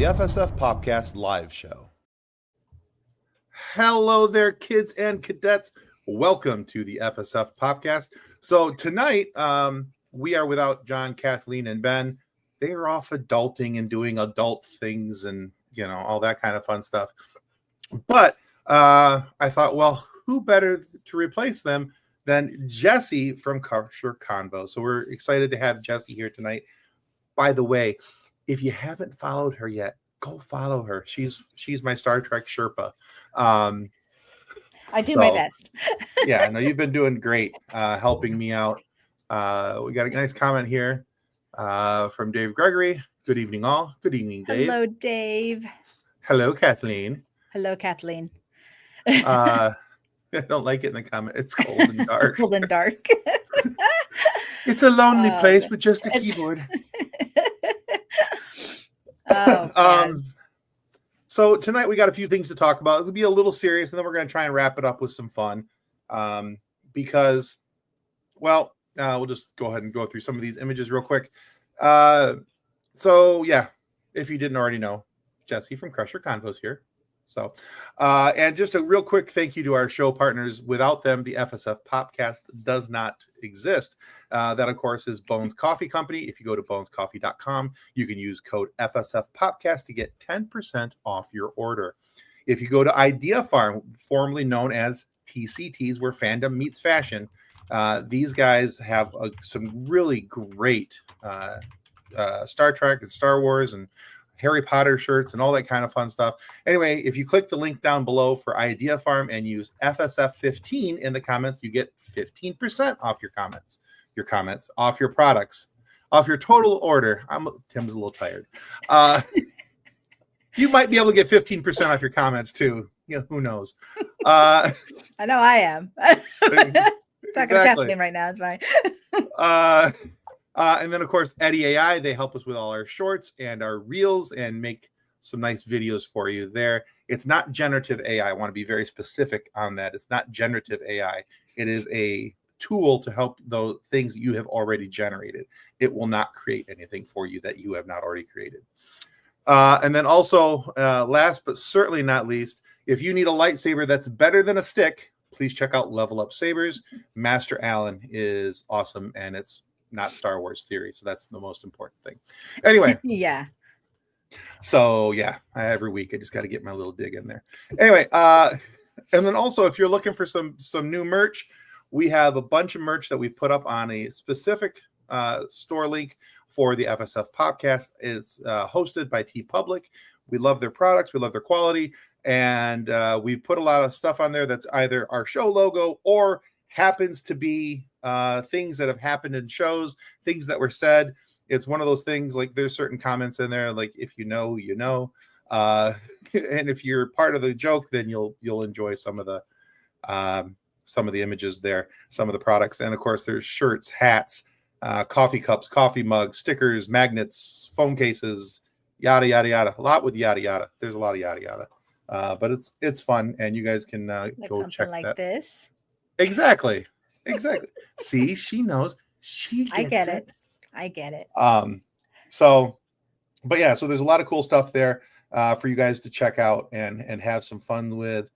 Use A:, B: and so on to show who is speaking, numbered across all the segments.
A: the FSF PopCast live show. Hello there, kids and cadets. Welcome to the FSF PopCast. So tonight, we are without John, Kathleen, and Ben. They are off adulting and doing adult things and, you know, all that kind of fun stuff. But I thought, well, who better to replace them than Jessi from Crusher Convo. So we're excited to have Jessi here tonight. By the way, if you haven't followed her yet, go follow her. She's my Star Trek Sherpa.
B: I do my best.
A: Yeah, no, you've been doing great helping me out. We got a nice comment here from Dave Gregory. Good evening, all. Good evening, Dave.
B: Hello, Dave.
A: Hello, Kathleen.
B: Hello, Kathleen.
A: I don't like it in the comment. It's cold and dark.
B: Cold and dark.
A: It's a lonely place with just a keyboard. So tonight we got a few things to talk about. It'll be a little serious, and then we're going to try and wrap it up with some fun. Because, well, we'll just go ahead and go through some of these images real quick. So yeah, if you didn't already know, Jessi from Crusher Convo's here. So, and just a real quick thank you to our show partners. Without them, the FSF PopCast does not exist. That, of course, is Bones Coffee Company. If you go to bonescoffee.com, you can use code FSF PopCast to get 10% off your order. If you go to Idea Farm, formerly known as TCTs, where fandom meets fashion, these guys have some really great Star Trek and Star Wars and Harry Potter shirts and all that kind of fun stuff. Anyway, if you click the link down below for Idea Farm and use FSF15 in the comments, you get 15% off your comments, off your products, off your total order. Tim's a little tired. You might be able to get 15% off your comments too. You know, who knows?
B: I know I am. Talking to Kathleen right now. It's fine.
A: And then, of course, Eddie AI, they help us with all our shorts and our reels and make some nice videos for you there. It's not generative AI. I want to be very specific on that. It's not generative AI. It is a tool to help those things that you have already generated. It will not create anything for you that you have not already created. And then also, last but certainly not least, if you need a lightsaber that's better than a stick, please check out Level Up Sabers. Master Allen is awesome, and it's not Star Wars theory, so that's the most important thing. Anyway,
B: yeah.
A: So yeah, every week I just got to get my little dig in there. Anyway, and then also if you're looking for some new merch, we have a bunch of merch that we've put up on a specific store link for the FSF PopCast. It's hosted by TeePublic. We love their products, we love their quality, and we put a lot of stuff on there that's either our show logo or happens to be things that have happened in shows, things that were said. It's one of those things, like there's certain comments in there, like if you know, you know. And if you're part of the joke, then you'll enjoy some of the images there, some of the products. And of course, there's shirts, hats, coffee cups, coffee mugs, stickers, magnets, phone cases, yada yada yada. A lot with yada yada. There's a lot of yada yada. But it's fun, and you guys can go check
B: like
A: that.
B: This.
A: Exactly. See, she knows. She gets it.
B: I get it.
A: So there's a lot of cool stuff there for you guys to check out and have some fun with.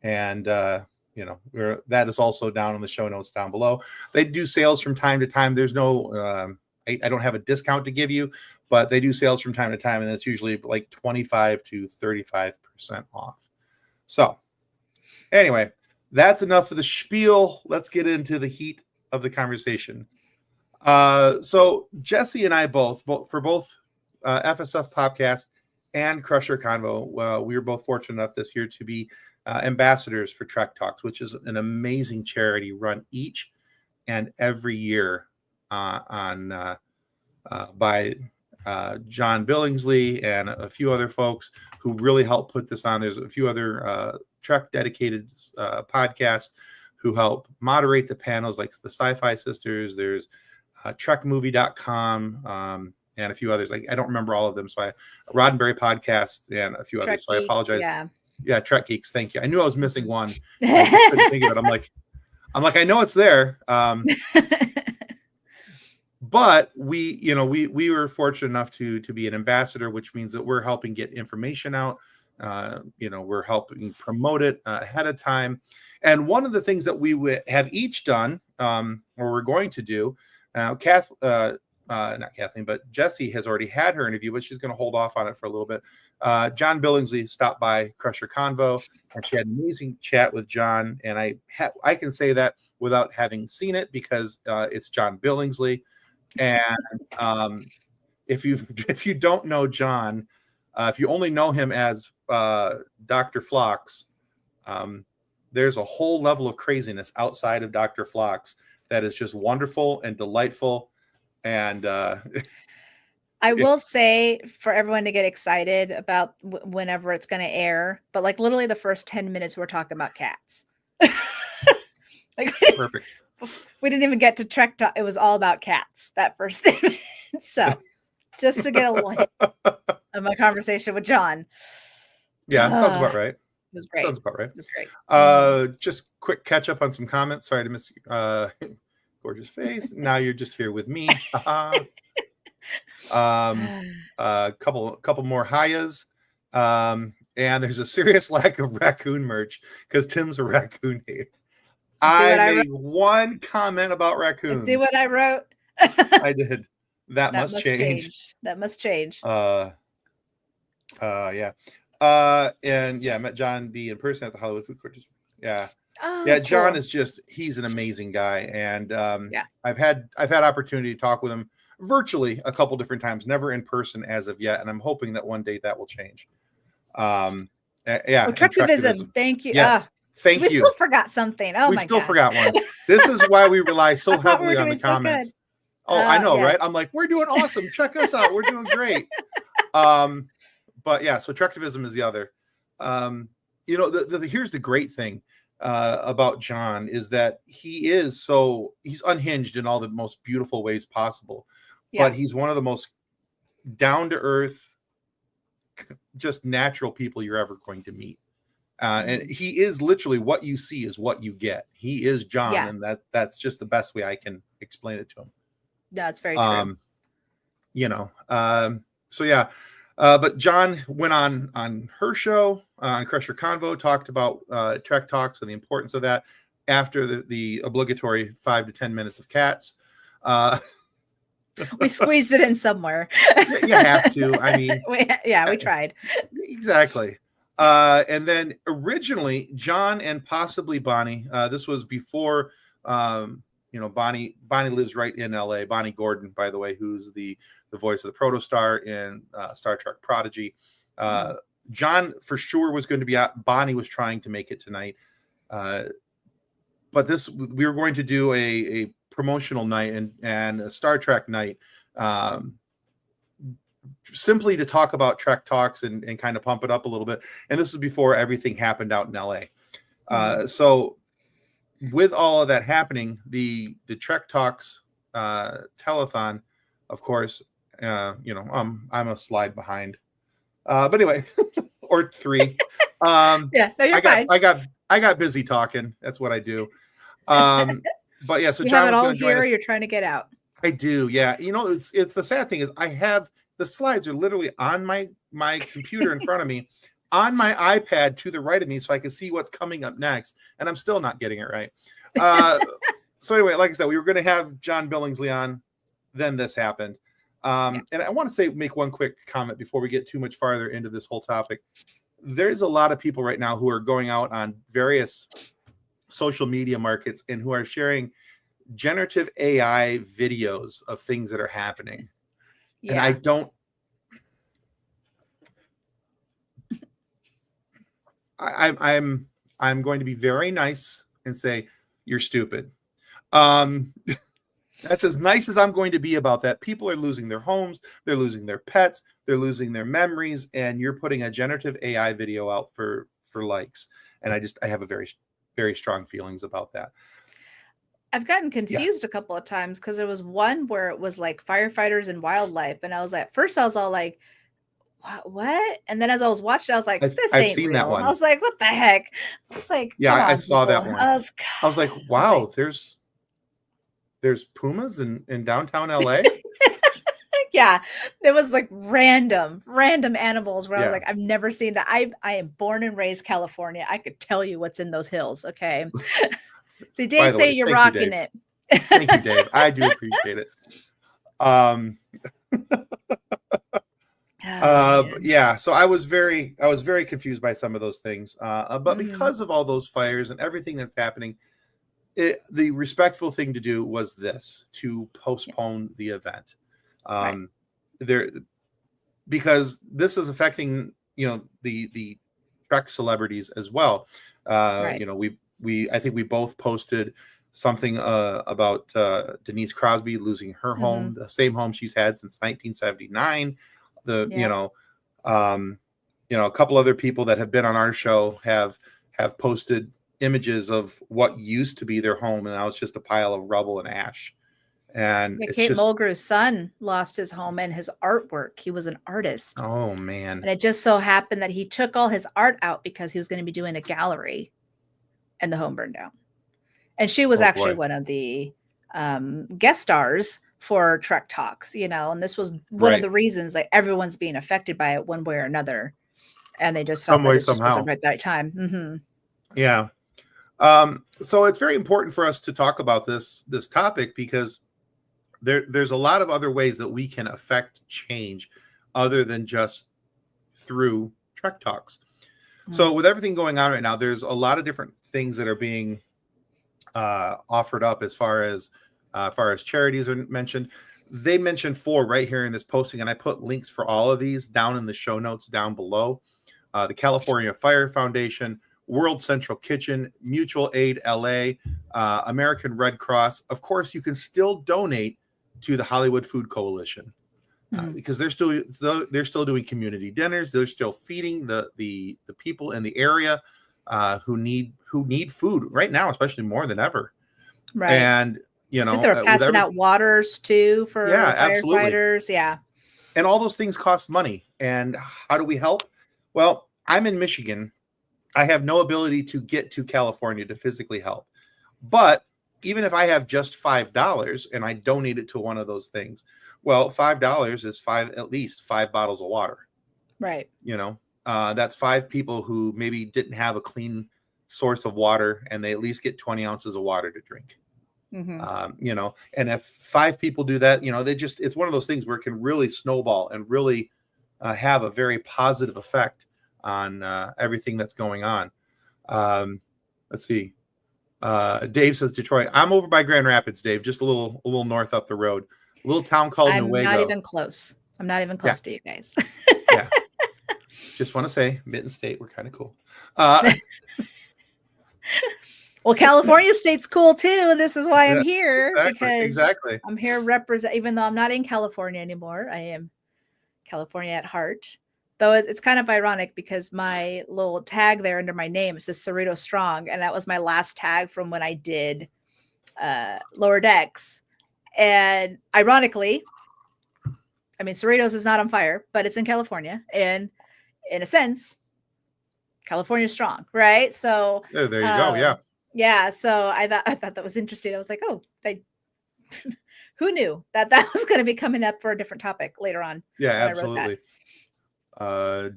A: And that is also down in the show notes down below. They do sales from time to time. There's no I don't have a discount to give you, but they do sales from time to time, and it's usually like 25 to 35% off. So anyway, that's enough of the spiel. Let's get into the heat of the conversation. So Jessi and I both for both FSF PopCast and Crusher Convo, we were both fortunate enough this year to be ambassadors for Trek Talks, which is an amazing charity run each and every year by John Billingsley and a few other folks who really helped put this on. There's a few other Trek dedicated podcasts who help moderate the panels, like the Sci-Fi Sisters. There's trekmovie.com and a few others. Like I don't remember all of them. So Roddenberry podcast and a few
B: Trek
A: others. So I apologize.
B: Yeah,
A: Trek Geeks. Thank you. I knew I was missing one. I just couldn't think of it. I'm like, I know it's there. but we were fortunate enough to be an ambassador, which means that we're helping get information out. We're helping promote it ahead of time. And one of the things that we have each done, or we're going to do, not Kathleen, but Jessi has already had her interview, but she's going to hold off on it for a little bit. John Billingsley stopped by Crusher Convo, and she had an amazing chat with John. And I can say that without having seen it, because it's John Billingsley. And if you don't know John, if you only know him as Dr. Phlox, there's a whole level of craziness outside of Dr. Phlox that is just wonderful and delightful. And
B: I will say, for everyone to get excited about whenever it's going to air, but like literally the first 10 minutes, we're talking about cats. Like,
A: perfect.
B: We didn't even get to Trek Talk. It was all about cats that first 10 minutes. So just to get a little hit of my conversation with John.
A: Yeah, sounds about right.
B: It was great.
A: Sounds about right.
B: It was great.
A: Just quick catch up on some comments. Sorry to miss gorgeous face. Now you're just here with me. Couple more Hayas. And there's a serious lack of raccoon merch because Tim's a raccoon hater. I made one comment about raccoons.
B: See what I wrote?
A: I did. That must change.
B: That must change.
A: Yeah. And yeah, I met John B in person at the Hollywood Food Court. Yeah.
B: Oh,
A: yeah, John
B: cool.
A: is he's an amazing guy. And I've had opportunity to talk with him virtually a couple different times, never in person as of yet. And I'm hoping that one day that will change.
B: Trektivism. Thank you.
A: Yes. Thank you.
B: We still forgot something. Oh,
A: we still forgot one. This is why we rely so heavily on the comments. Oh, I know, yes. Right? I'm like, we're doing awesome. Check us out. We're doing great. But yeah, so Trektivism is the other. Here's the great thing about John is that he's unhinged in all the most beautiful ways possible. Yeah. But he's one of the most down to earth, just natural people you're ever going to meet. And he is literally what you see is what you get. He is John, and that's just the best way I can explain it to him.
B: Yeah, it's very true.
A: So yeah, but John went on her show on Crusher Convo, talked about Trek Talks and the importance of that after the obligatory 5 to 10 minutes of cats.
B: We squeezed it in somewhere.
A: You have to. I mean,
B: we tried.
A: Exactly. And then originally John and possibly Bonnie, this was before, Bonnie lives right in LA. Bonnie Gordon, by the way, who's the voice of the protostar in Star Trek Prodigy. John for sure was going to be out. Bonnie was trying to make it tonight. But we were going to do a promotional night and a Star Trek night, simply to talk about Trek Talks and kind of pump it up a little bit. And this was before everything happened out in LA. So with all of that happening, the Trek Talks telethon, of course, I'm a slide behind. But anyway, or 3.
B: Yeah, no, you're fine.
A: I got busy talking. That's what I do. But yeah, so
B: you
A: John
B: have it
A: was
B: all
A: going to join
B: here.
A: us.
B: You're trying to get out.
A: I do. Yeah. It's the sad thing is I have the slides are literally on my computer in front of me, on my iPad to the right of me, so I can see what's coming up next, and I'm still not getting it right. So anyway, like I said, we were going to have John Billingsley on, then this happened. And I want to make one quick comment before we get too much farther into this whole topic. There's a lot of people right now who are going out on various social media markets and who are sharing generative AI videos of things that are happening. Yeah. And I'm going to be very nice and say you're stupid. That's as nice as I'm going to be about that. People are losing their homes, they're losing their pets, they're losing their memories, and you're putting a generative AI video out for likes. And I have a very, very strong feelings about that.
B: I've gotten confused a couple of times because there was one where it was like firefighters and wildlife, and I was like, first I was all like, what? And then as I was watching, I was like, this ain't
A: seen
B: real.
A: that one.
B: I was like, what the heck? It's like,
A: I saw that one.
B: I
A: was like, wow, there's there's pumas in downtown LA.
B: Yeah, there was like random animals where I was
A: Yeah.
B: like, I've never seen that. I am born and raised California. I could tell you what's in those hills. Okay. See,
A: By
B: Dave
A: the
B: say
A: way,
B: you're
A: thank you,
B: rocking
A: Dave.
B: it.
A: Thank you, Dave. I do appreciate it. Yeah, so I was very confused by some of those things. But because of all those fires and everything that's happening, the respectful thing to do was to postpone the event. There, because this is affecting, the Trek celebrities as well. I think we both posted something about Denise Crosby losing her home, the same home she's had since 1979. A couple other people that have been on our show have posted images of what used to be their home, and now it's just a pile of rubble and ash. And it's
B: Kate
A: just,
B: Mulgrew's son lost his home and his artwork. He was an artist.
A: oh man.
B: And it just so happened that he took all his art out because he was going to be doing a gallery, and the home burned down. And she was actually one of the guest stars for Trek Talks, and this was one of the reasons like everyone's being affected by it one way or another. And they just felt that it just wasn't right that time.
A: Yeah. So it's very important for us to talk about this topic, because there's a lot of other ways that we can affect change other than just through Trek Talks. So with everything going on right now, there's a lot of different things that are being offered up as far as charities are mentioned. They mentioned 4 right here in this posting, and I put links for all of these down in the show notes down below. The California Fire Foundation, World Central Kitchen, Mutual Aid LA, American Red Cross. Of course, you can still donate to the Hollywood Food Coalition, because they're still doing community dinners. They're still feeding the people in the area who need food right now, especially more than ever.
B: Right.
A: And
B: I think they're passing out waters too for firefighters.
A: Absolutely. Yeah. And all those things cost money. And how do we help? Well, I'm in Michigan. I have no ability to get to California to physically help. But even if I have just $5 and I donate it to one of those things, well, $5 is at least 5 bottles of water.
B: Right.
A: That's 5 people who maybe didn't have a clean source of water, and they at least get 20 ounces of water to drink. And if 5 people do that, it's one of those things where it can really snowball and really have a very positive effect on everything that's going on. Let's see. Dave says Detroit. I'm over by Grand Rapids, Dave, just a little north up the road. A little town called Newaygo.
B: I'm not even close to you guys.
A: Yeah. Just want to say, Mitten State, we're kind of cool.
B: Well, California State's cool too. And this is why I'm here.
A: Exactly.
B: Because I'm here even though I'm not in California anymore. I am California at heart. Though it's kind of ironic because my little tag there under my name says Cerritos Strong. And that was my last tag from when I did Lower Decks. And ironically, I mean, Cerritos is not on fire, but it's in California. And in a sense, California strong, right? So
A: there you go. Yeah.
B: Yeah. So I thought that was interesting. I was like, oh, who knew that was going to be coming up for a different topic later on?
A: Yeah, absolutely.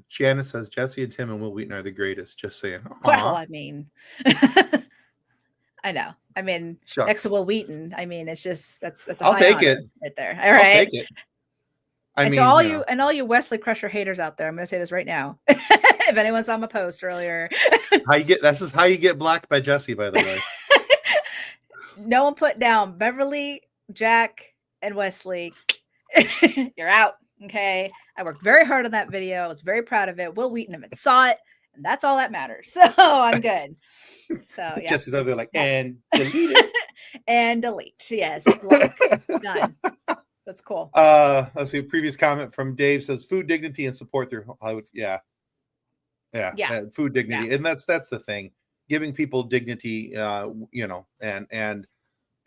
A: Janice says Jessi and Tim and Will Wheaton are the greatest. Just saying. Aww.
B: Well, I mean, I know. I mean, next to Will Wheaton. I mean, it's just that's a
A: I'll take it
B: right there. All right.
A: I'll take it.
B: To all you Wesley Crusher haters out there, I'm going to say this right now. If anyone saw my post earlier,
A: this is how you get blocked by Jessi, by the way.
B: No one put down Beverly, Jack, and Wesley. You're out. Okay. I worked very hard on that video. I was very proud of it. Will Wheaton even saw it, and that's all that matters. So I'm good. So yeah.
A: Jessi's over there like, and delete it.
B: And delete. Yes. Block. Done. That's cool.
A: Let's see. Previous comment from Dave says food dignity and support through Hollywood. Yeah. Food dignity, and that's the thing. Giving people dignity,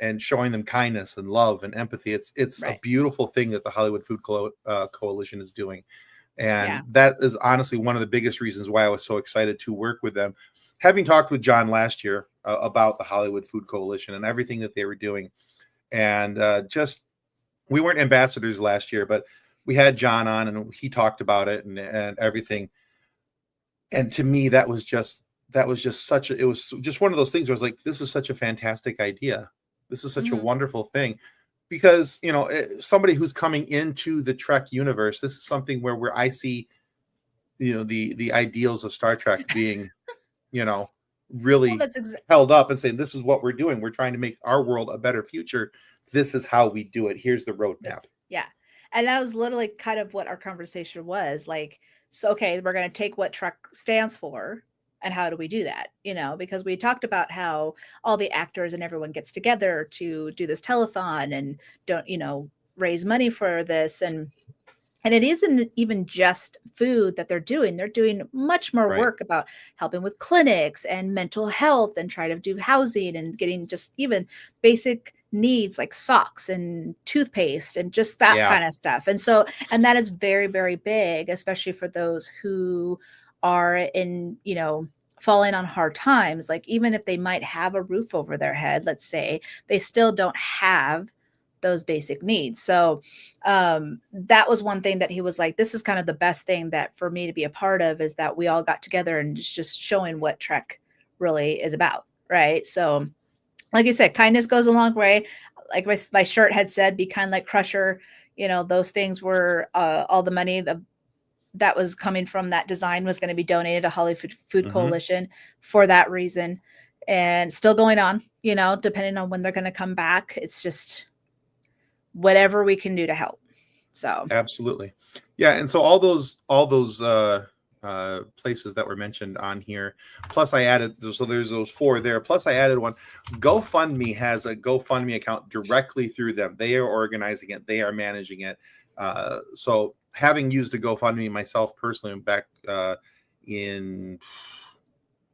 A: and showing them kindness and love and empathy. It's a beautiful thing that the Hollywood Food Coalition is doing, and that is honestly one of the biggest reasons why I was so excited to work with them. Having talked with John last year about the Hollywood Food Coalition and everything that they were doing. and just we weren't ambassadors last year, but we had John on and he talked about it and everything. And to me, that was just it was just one of those things where I was like, this is such a fantastic idea. This is such a wonderful thing, because, you know, somebody who's coming into the Trek universe, this is something where I see, you know, the ideals of Star Trek being, you know, really held up and saying, this is what we're doing. We're trying to make our world a better future. This is how we do it. Here's the roadmap.
B: Yeah. And that was literally kind of what our conversation was like. So, okay, we're going to take what Trek stands for, and how do we do that? You know, because we talked about how all the actors and everyone gets together to do this telethon and don't, you know, raise money for this. And it isn't even just food that they're doing. They're doing much more work about helping with clinics and mental health, and try to do housing and getting just even basic needs like socks and toothpaste and just that kind of stuff. And so, and that is very, very big, especially for those who are in, you know, falling on hard times. Like, even if they might have a roof over their head, let's say, they still don't have those basic needs. So that was one thing that he was like, this is kind of the best thing that for me to be a part of, is that we all got together and just showing what Trek really is about. Right. So like you said, kindness goes a long way. Like my shirt had said, be kind like Crusher. You know, those things were all the money that was coming from that design was going to be donated to Hollywood Food Coalition for that reason, and still going on, you know, depending on when they're going to come back. It's just whatever we can do to help. So
A: absolutely. Yeah. And so all those places that were mentioned on here, plus I added, so there's those 4 there, plus I added one. GoFundMe has a GoFundMe account directly through them. They are organizing it, they are managing it. So having used a GoFundMe myself personally back in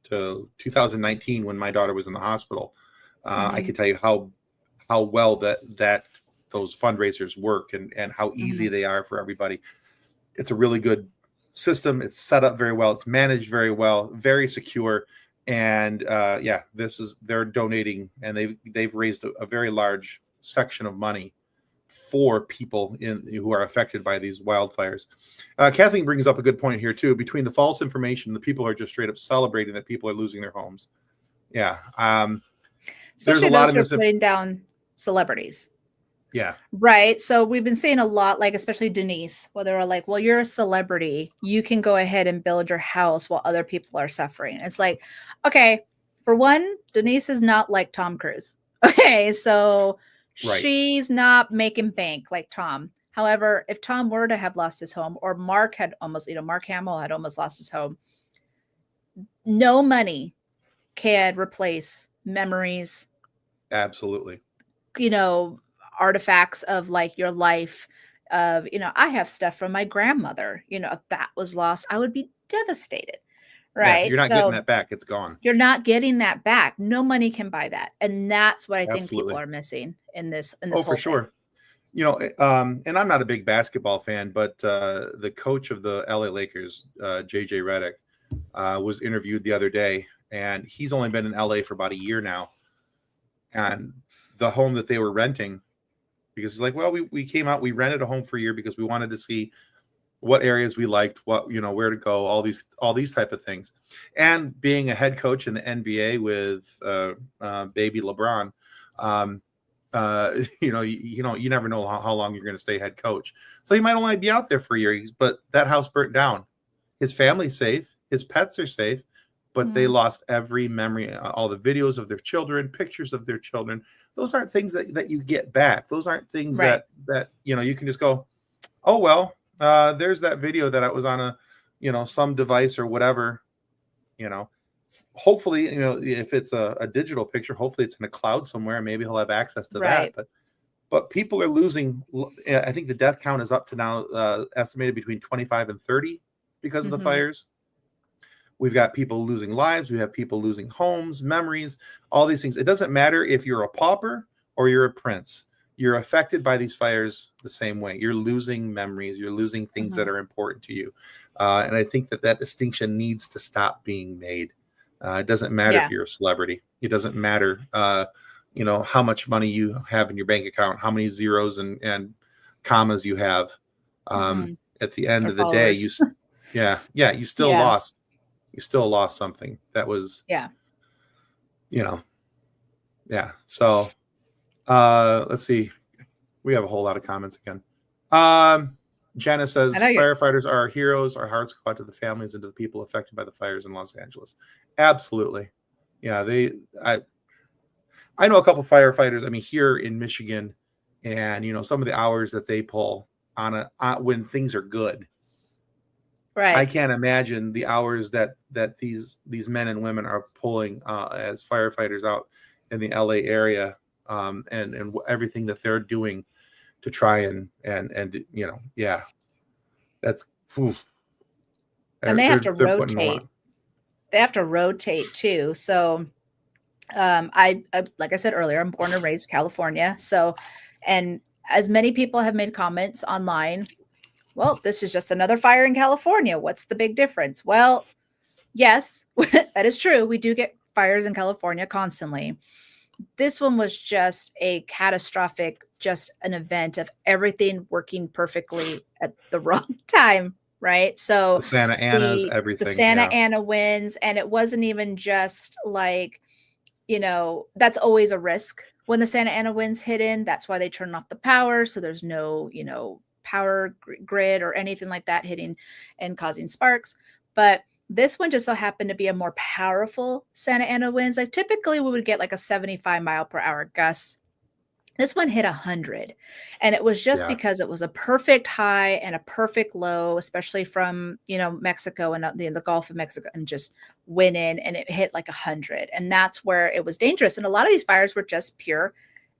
A: to 2019 when my daughter was in the hospital, I can tell you how well that those fundraisers work, and how easy they are for everybody. It's a really good system. It's set up very well. It's managed very well, very secure. And they're donating, and they've raised a very large section of money for people who are affected by these wildfires. Kathleen brings up a good point here too. Between the false information, the people are just straight up celebrating that people are losing their homes. Yeah.
B: There's a lot of putting down celebrities.
A: Yeah.
B: Right. So we've been seeing a lot, like, especially Denise, where they're like, well, you're a celebrity, you can go ahead and build your house while other people are suffering. It's like, okay, for one, Denise is not like Tom Cruise. Okay. So she's not making bank like Tom. However, if Tom were to have lost his home, or Mark Hamill had almost lost his home, no money can replace memories.
A: Absolutely.
B: You know, artifacts of like your life of, you know, I have stuff from my grandmother, you know, if that was lost, I would be devastated. Right.
A: Yeah, you're not getting that back. It's gone.
B: You're not getting that back. No money can buy that. And that's what I think people are missing in this whole
A: for sure
B: thing.
A: You know, and I'm not a big basketball fan, but the coach of the LA Lakers, JJ Redick, was interviewed the other day, and he's only been in LA for about a year now. And the home that they were renting, because he's like, well, we came out, we rented a home for a year because we wanted to see what areas we liked, what, you know, where to go, all these type of things. And being a head coach in the NBA with baby LeBron, you never know how long you're going to stay head coach. So he might only be out there for a year, but that house burnt down. His family's safe, his pets are safe, but they lost every memory, all the videos of their children, pictures of their children. Those aren't things that you get back. Those aren't things that you know, you can just go, oh, well, there's that video that I was on some device or whatever, you know. Hopefully, you know, if it's a digital picture, hopefully it's in a cloud somewhere. Maybe he'll have access to that. But people are losing. I think the death count is up to now estimated between 25 and 30 because of the fires. We've got people losing lives. We have people losing homes, memories, all these things. It doesn't matter if you're a pauper or you're a prince. You're affected by these fires the same way. You're losing memories. You're losing things that are important to you. And I think that distinction needs to stop being made. It doesn't matter if you're a celebrity. It doesn't matter how much money you have in your bank account, how many zeros and commas you have. At the end
B: Or
A: of the day,
B: followers.
A: you still
B: Yeah.
A: lost. You still lost something that was,
B: Yeah.
A: Yeah. So, let's see. We have a whole lot of comments again. Janice says
B: I know you're.
A: firefighters are our heroes. Our hearts go out to the families and to the people affected by the fires in Los Angeles. Absolutely. Yeah. I know a couple firefighters. I mean, here in Michigan, and some of the hours that they pull on when things are good.
B: Right.
A: I can't imagine the hours that these men and women are pulling as firefighters out in the LA area, and everything that they're doing to try and that's
B: And they have to
A: they're putting a
B: rotate.
A: lot.
B: They have to rotate too. So I like I said earlier, I'm born and raised California. So, and as many people have made comments online, well, this is just another fire in California. What's the big difference? Well, yes, that is true. We do get fires in California constantly. This one was just a catastrophic, just an event of everything working perfectly at the wrong time, right? So
A: The Santa Ana's, everything.
B: The Santa Ana winds, and it wasn't even just like, that's always a risk when the Santa Ana winds hit in. That's why they turn off the power, so there's no, power grid or anything like that hitting and causing sparks. But this one just so happened to be a more powerful Santa Ana winds. Like typically we would get like a 75-mile-per-hour gust. This one hit 100. And it was just because it was a perfect high and a perfect low, especially from, Mexico and the Gulf of Mexico, and just went in and it hit like 100. And that's where it was dangerous. And a lot of these fires were just pure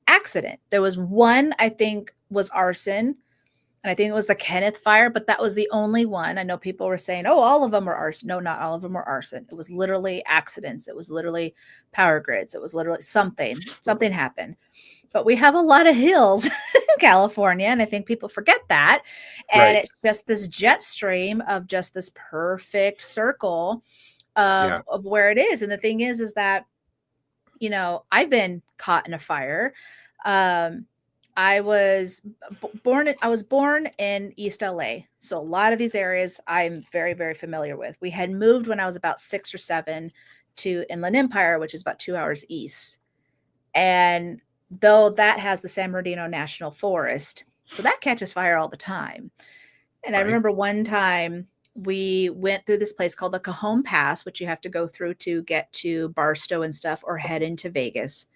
B: accident. There was one, I think, was arson. And I think it was the Kenneth fire, but that was the only one. I know people were saying, oh, all of them were arson. No, not all of them were arson. It was literally accidents. It was literally power grids. It was literally something happened. But we have a lot of hills in California, and I think people forget that. And It's just this jet stream of just this perfect circle of where it is. And the thing is that, I've been caught in a fire. I was born in East LA. So a lot of these areas I'm very, very familiar with. We had moved when I was about 6 or 7 to Inland Empire, which is about 2 hours east. And though that has the San Bernardino National Forest, so that catches fire all the time. And I remember one time we went through this place called the Cajon Pass, which you have to go through to get to Barstow and stuff or head into Vegas.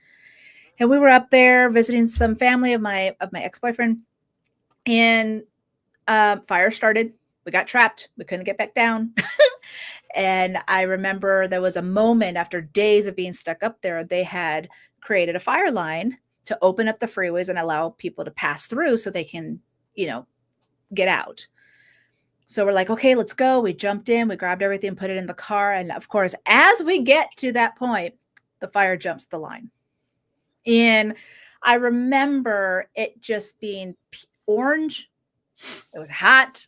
B: And we were up there visiting some family of my ex-boyfriend, and fire started. We got trapped. We couldn't get back down. And I remember there was a moment after days of being stuck up there, they had created a fire line to open up the freeways and allow people to pass through so they can, get out. So we're like, okay, let's go. We jumped in, we grabbed everything, put it in the car. And of course, as we get to that point, the fire jumps the line. And I remember it just being orange. It was hot.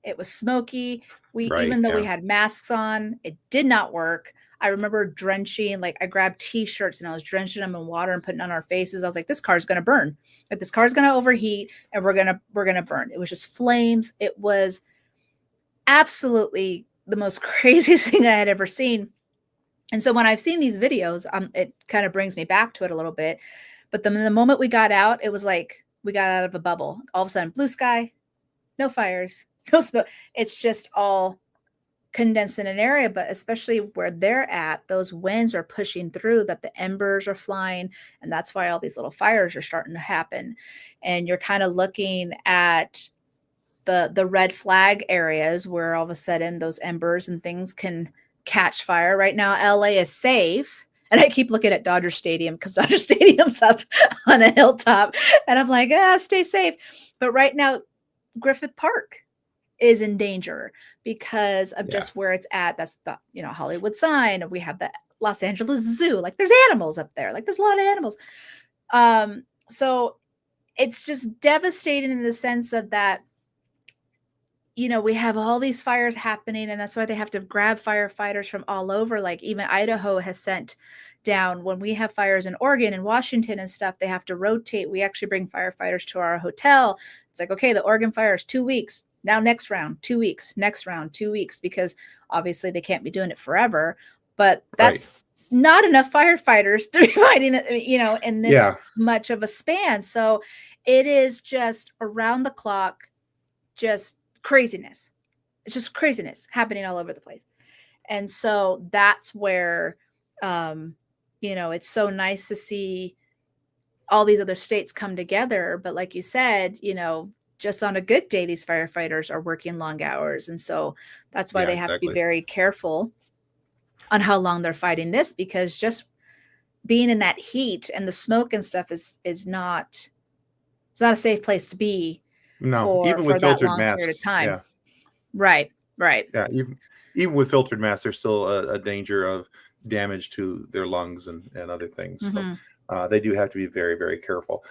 B: It was smoky. Even though we had masks on, it did not work. I remember drenching, like I grabbed t-shirts and I was drenching them in water and putting on our faces. I was like, this car's going to burn. Like, this car's going to overheat and we're going to burn. It was just flames. It was absolutely the most craziest thing I had ever seen. And so when I've seen these videos, it kind of brings me back to it a little bit. But the moment we got out, it was like we got out of a bubble. All of a sudden, blue sky, no fires, no smoke. It's just all condensed in an area, but especially where they're at, those winds are pushing through, that the embers are flying. And that's why all these little fires are starting to happen. And you're kind of looking at the red flag areas where all of a sudden those embers and things can catch fire. Right now, LA is safe. And I keep looking at Dodger Stadium because Dodger Stadium's up on a hilltop. And I'm like, stay safe. But right now, Griffith Park is in danger because of just where it's at. That's the, Hollywood sign. We have the Los Angeles Zoo. Like, there's animals up there. Like, there's a lot of animals. So it's just devastating in the sense of that we have all these fires happening, and that's why they have to grab firefighters from all over. Like even Idaho has sent down, when we have fires in Oregon and Washington and stuff, they have to rotate. We actually bring firefighters to our hotel. It's like, okay, the Oregon fire is 2 weeks. Now next round, 2 weeks, next round, 2 weeks, because obviously they can't be doing it forever. But that's not enough firefighters to be fighting, in this much of a span. So it is just around the clock, just craziness. It's just craziness happening all over the place. And so that's where, it's so nice to see all these other states come together. But like you said, just on a good day, these firefighters are working long hours. And so that's why they have to be very careful on how long they're fighting this, because just being in that heat and the smoke and stuff is not, it's not a safe place to be.
A: No, even with filtered masks.
B: Yeah. Right.
A: Yeah, even with filtered masks, there's still a danger of damage to their lungs and other things.
B: Mm-hmm.
A: So they do have to be very, very careful.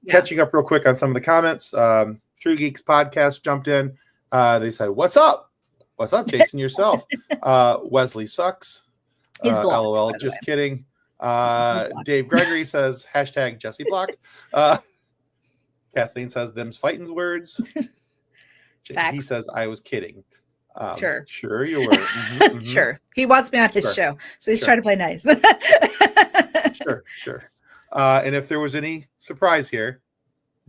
A: Catching up real quick on some of the comments. True Geeks Podcast jumped in. They said, "What's up? What's up, Jason? Yourself? Wesley sucks.
B: He's blocked,
A: LOL. Just kidding." Dave Gregory says, hashtag Jessi block. Kathleen says, them's fighting words. He says, I was kidding. Sure you were. Mm-hmm, mm-hmm.
B: Sure. He wants me on his show, so he's trying to play nice.
A: Sure. And if there was any surprise here,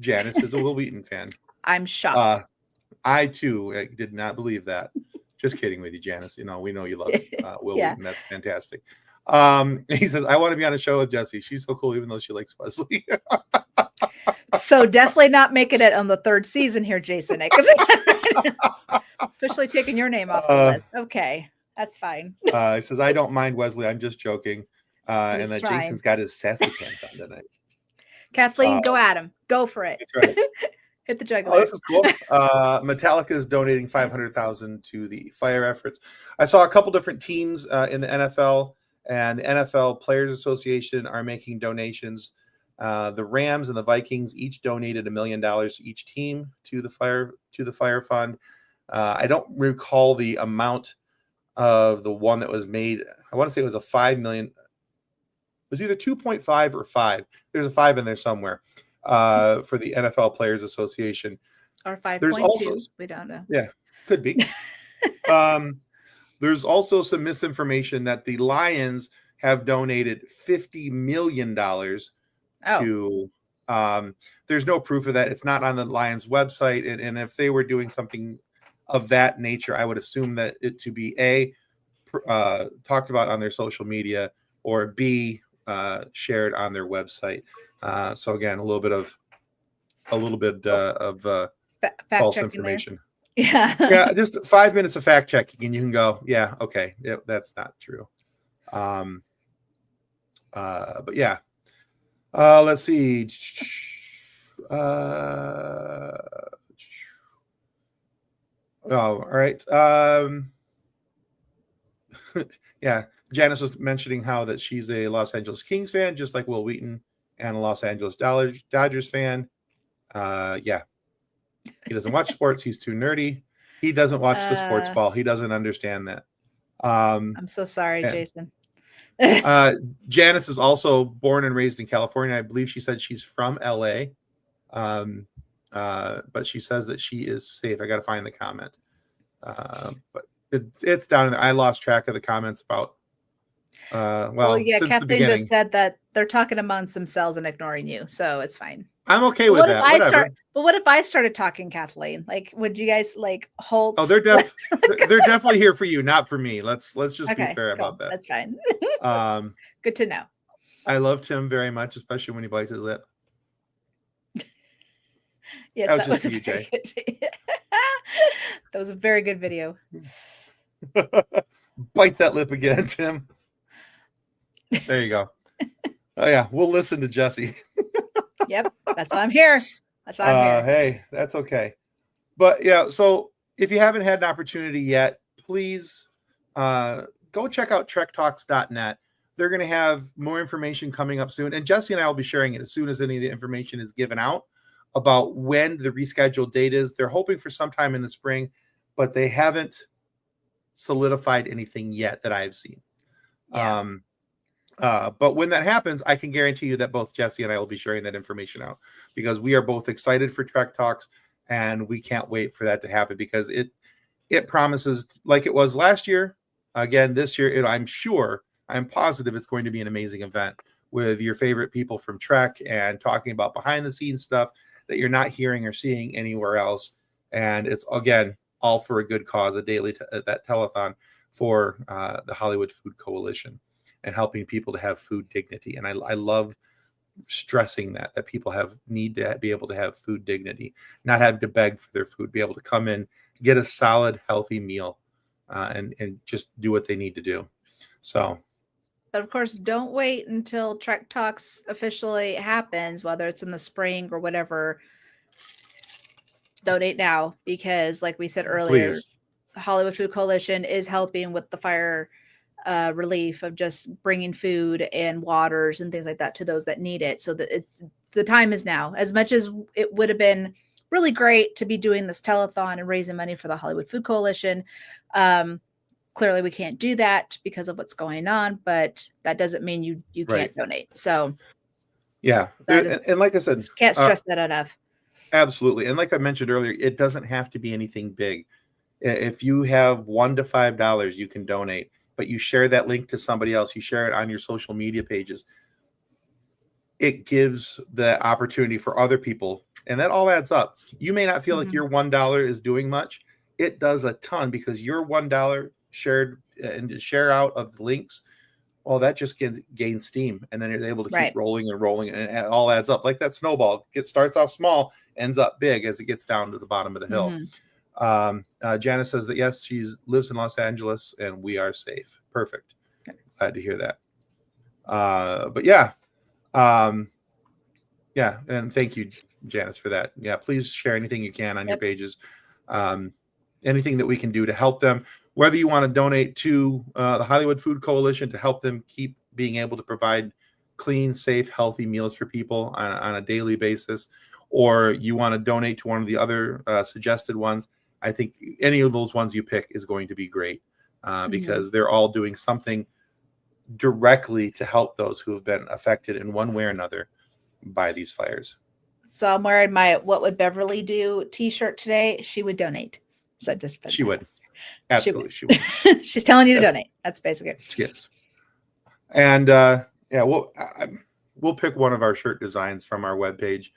A: Janice is a Will Wheaton fan.
B: I'm shocked.
A: I too did not believe that. Just kidding with you, Janice. We know you love Will Wheaton. That's fantastic. He says, I want to be on a show with Jessi. She's so cool, even though she likes Wesley.
B: So definitely not making it on the third season here, Jason. Officially taking your name off the list. Okay, that's fine.
A: He says, I don't mind Wesley. I'm just joking. And that trying. Jason's got his sassy pants on tonight.
B: Kathleen, go at him. Go for it.
A: That's right.
B: Hit the juggler.
A: Oh, this is cool. Metallica is donating $500,000 to the fire efforts. I saw a couple different teams in the NFL, and the NFL Players Association are making donations. The Rams and the Vikings each donated $1 million to each team to the fire fund. I don't recall the amount of the one that was made. I want to say it was a $5 million. It was either 2.5 or 5. There's a 5 in there somewhere for the NFL Players Association.
B: Or 5.2. We don't know.
A: Yeah, could be. There's also some misinformation that the Lions have donated $50 million to. There's no proof of that. It's not on the Lions website. And if they were doing something of that nature, I would assume that it to be talked about on their social media, or B, shared on their website. So again, a little bit of false information.
B: There. Yeah.
A: Just 5 minutes of fact checking, and you can go, yeah, okay, that's not true. But yeah. Let's see. All right. Yeah. Janice was mentioning how that she's a Los Angeles Kings fan, just like Will Wheaton, and a Los Angeles Dodgers fan. Yeah. He doesn't watch sports. He's too nerdy. He doesn't watch the sports ball. He doesn't understand that.
B: I'm so sorry, Jason.
A: Janice is also born and raised in California. I believe she said she's from LA. But she says that she is safe. I got to find the comment. But it's down in there. I lost track of the comments about
B: Kathleen just said that they're talking amongst themselves and ignoring you, so it's fine.
A: I'm okay with that.
B: What if I started talking, Kathleen? Like, would you guys hold?
A: Oh, they're definitely here for you, not for me. Let's just be fair about that.
B: That's fine. Good to know.
A: I love Tim very much, especially when he bites his lip.
B: Yes,
A: that was just you, Jay.
B: That was a very good video.
A: Bite that lip again, Tim. There you go. Oh yeah, we'll listen to Jessi.
B: Yep, that's why I'm here.
A: Hey, that's okay. But yeah, so if you haven't had an opportunity yet, please go check out trektalks.net. They're going to have more information coming up soon, and Jessi and I will be sharing it as soon as any of the information is given out. about when the rescheduled date is. They're hoping for sometime in the spring, but they haven't solidified anything yet that I've seen.
B: Yeah.
A: But when that happens, I can guarantee you that both Jessi and I will be sharing that information out, because we are both excited for Trek Talks, and we can't wait for that to happen, because it promises, like it was last year, again this year. I'm positive it's going to be an amazing event with your favorite people from Trek, and talking about behind the scenes stuff that you're not hearing or seeing anywhere else. And it's, again, all for a good cause, a daily that telethon for the Hollywood Food Coalition, and helping people to have food dignity. And I love stressing that people need to be able to have food dignity, not have to beg for their food, be able to come in, get a solid, healthy meal, and just do what they need to do. So,
B: but of course, don't wait until Trek Talks officially happens, whether it's in the spring or whatever. Donate now, because like we said earlier,
A: please.
B: the Hollywood Food Coalition is helping with the fire relief of just bringing food and waters and things like that to those that need it. So that the time is now. As much as it would have been really great to be doing this telethon and raising money for the Hollywood Food Coalition, clearly we can't do that because of what's going on, but that doesn't mean you can't donate. So
A: yeah, and like I said,
B: can't stress that enough.
A: Absolutely. And like I mentioned earlier, it doesn't have to be anything big. If you have $1 to $5, you can donate, but you share that link to somebody else, you share it on your social media pages. It gives the opportunity for other people, and that all adds up. You may not feel like your $1 is doing much. It does a ton, because your $1 shared and share out of the links, well, that just gains steam, and then you're able to keep rolling and rolling, and it all adds up like that snowball. It starts off small, ends up big as it gets down to the bottom of the hill. Janice says that yes, she lives in Los Angeles and we are safe. Perfect. Glad to hear that. But yeah, and thank you, Janice, for that. Yeah, please share anything you can on your pages. Anything that we can do to help them, whether you want to donate to the Hollywood Food Coalition to help them keep being able to provide clean, safe, healthy meals for people on a daily basis, or you want to donate to one of the other suggested ones. I think any of those ones you pick is going to be great, because they're all doing something directly to help those who have been affected in one way or another by these fires.
B: So I'm wearing my "What Would Beverly Do" t-shirt today. She would donate. So
A: she would. Absolutely, she would.
B: She's telling you to donate. That's basically it.
A: Yes. And we'll pick one of our shirt designs from our webpage,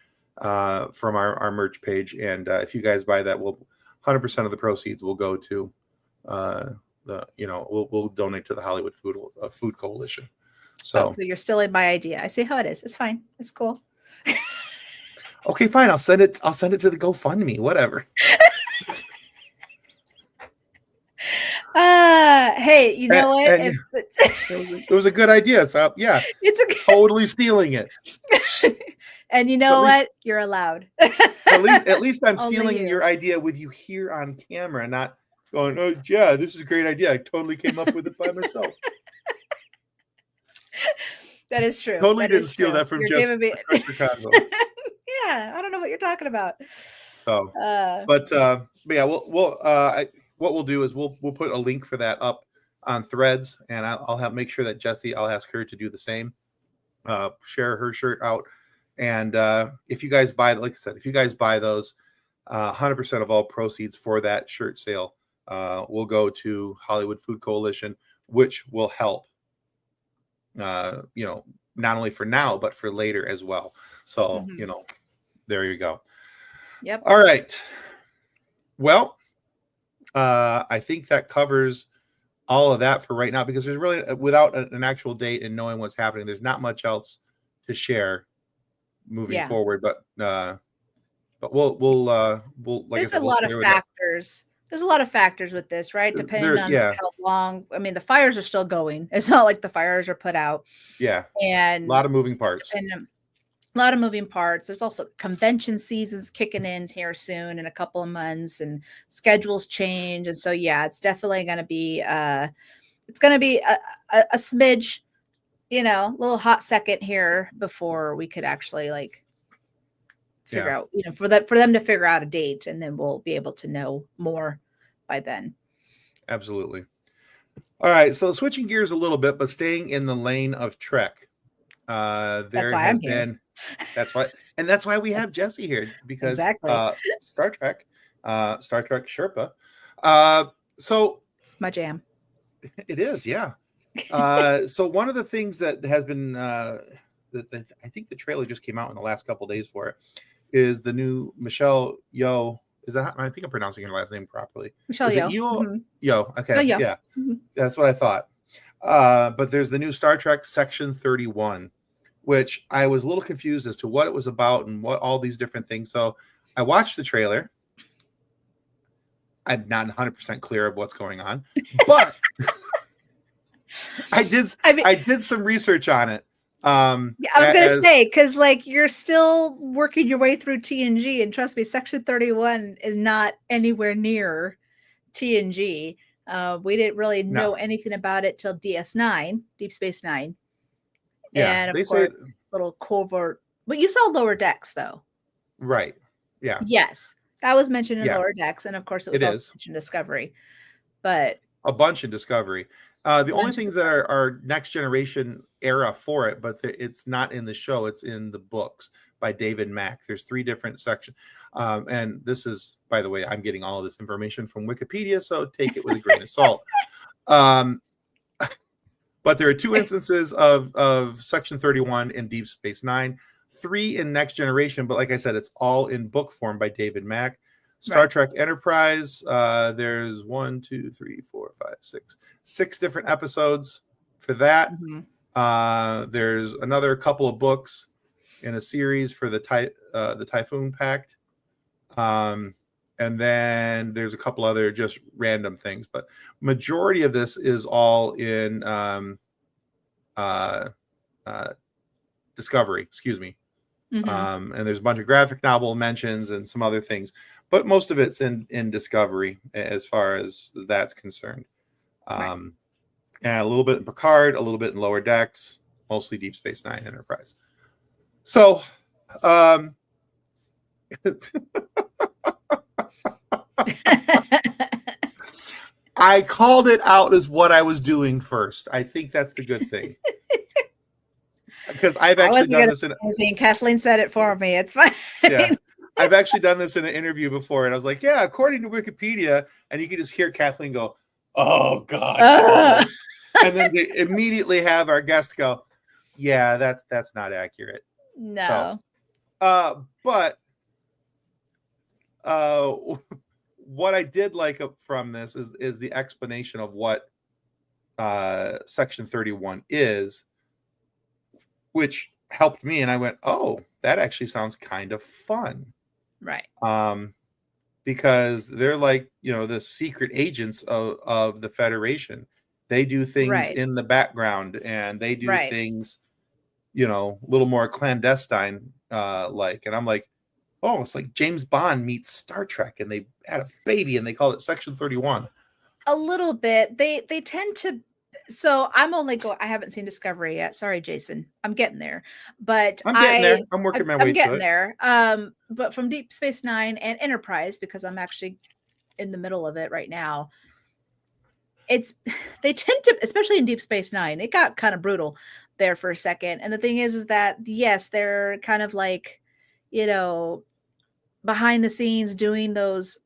A: from our merch page, and if you guys buy that, 100% of the proceeds will go to we'll donate to the Hollywood Food Coalition. So
B: you're still in my idea. I see how it is. It's fine. It's cool.
A: Okay, fine. I'll send it to the GoFundMe. Whatever.
B: Hey, you know what?
A: It was a good idea. So yeah, totally stealing it.
B: And you know what? You're allowed.
A: at least I'm stealing your idea with you here on camera, not going, oh yeah, this is a great idea. I totally came up with it by myself.
B: That is true.
A: Totally didn't steal that from Jessi.
B: Yeah, I don't know what you're talking about.
A: So, but yeah, what we'll do is we'll put a link for that up on Threads, and I'll make sure that Jessi, I'll ask her to do the same, share her shirt out. And if you guys buy, like I said, if you guys buy those, 100% of all proceeds for that shirt sale will go to Hollywood Food Coalition, which will help, not only for now, but for later as well. So, there you go.
B: Yep.
A: All right. Well, I think that covers all of that for right now, because there's really, without an actual date and knowing what's happening, there's not much else to share moving forward. But we'll like
B: there's a lot of factors. There's a lot of factors with this, right? Depending on how long. I mean, the fires are still going. It's not like the fires are put out.
A: Yeah.
B: And
A: a lot of moving parts.
B: And a lot of moving parts. There's also convention seasons kicking in here soon in a couple of months, and schedules change. And so, it's definitely going to be, a smidge, little hot second here before we could actually figure out, for them to figure out a date, and then we'll be able to know more by then.
A: Absolutely. All right, so switching gears a little bit, but staying in the lane of Trek. That's why we have Jessi here, because
B: exactly.
A: Star Trek Sherpa. So
B: it's my jam.
A: It is, yeah. So one of the things that has been I think the trailer just came out in the last couple of days for it is the new Michelle Yeoh. Is that, I think I'm pronouncing her last name properly?
B: Michelle Yeoh.
A: Mm-hmm. Yeoh. Okay, yeah. Mm-hmm. That's what I thought. But there's the new Star Trek Section 31, which I was a little confused as to what it was about and what all these different things. So I watched the trailer. I'm not 100% clear of what's going on, but I did some research on it.
B: I was going to say, because like you're still working your way through TNG, and trust me, Section 31 is not anywhere near TNG. We didn't really know anything about it till DS9, Deep Space Nine.
A: Yeah,
B: and of course, little covert. But you saw Lower Decks, though,
A: right? Yeah.
B: Yes, that was mentioned in Lower Decks, and of course, it was also mentioned in Discovery. But
A: a bunch in Discovery. The only things that are Next Generation era for it, but it's not in the show. It's in the books by David Mack. There's 3 different sections. And this is, by the way, I'm getting all of this information from Wikipedia, so take it with a grain of salt. But there are 2 instances of Section 31 in Deep Space Nine, 3 in Next Generation. But like I said, it's all in book form by David Mack. Star Trek Enterprise, there's 1, 2, 3, 4, 5, 6 different episodes for that. Mm-hmm. There's another couple of books in a series for the Typhoon Pact. And then there's a couple other just random things, but majority of this is all in Discovery, excuse me. Mm-hmm. And there's a bunch of graphic novel mentions and some other things, but most of it's in Discovery as far as that's concerned. And a little bit in Picard, a little bit in Lower Decks, mostly Deep Space Nine Enterprise. So, I called it out as what I was doing first. I think that's the good thing. Because I've actually done this
B: Kathleen said it for me. It's fine.
A: Yeah. I've actually done this in an interview before, and I was like, yeah, according to Wikipedia, and you can just hear Kathleen go, oh God. And then they immediately have our guest go, yeah, that's not accurate.
B: No.
A: So, but what I did like from this is the explanation of what Section 31 is, which helped me, and I went, oh, that actually sounds kind of fun.
B: Right.
A: Because they're like, the secret agents of the Federation. They do things in the background, and they do things, a little more clandestine, like. And I'm like, oh, it's like James Bond meets Star Trek, and they had a baby, and they called it Section 31.
B: A little bit. They tend to. So I haven't seen Discovery yet. Sorry, Jason. I'm getting there. But
A: I'm getting there. I'm working my way to it.
B: I'm getting there. But from Deep Space Nine and Enterprise, because I'm actually in the middle of it right now, they tend to, especially in Deep Space Nine, it got kind of brutal there for a second. And the thing is that, yes, they're kind of like, behind the scenes doing those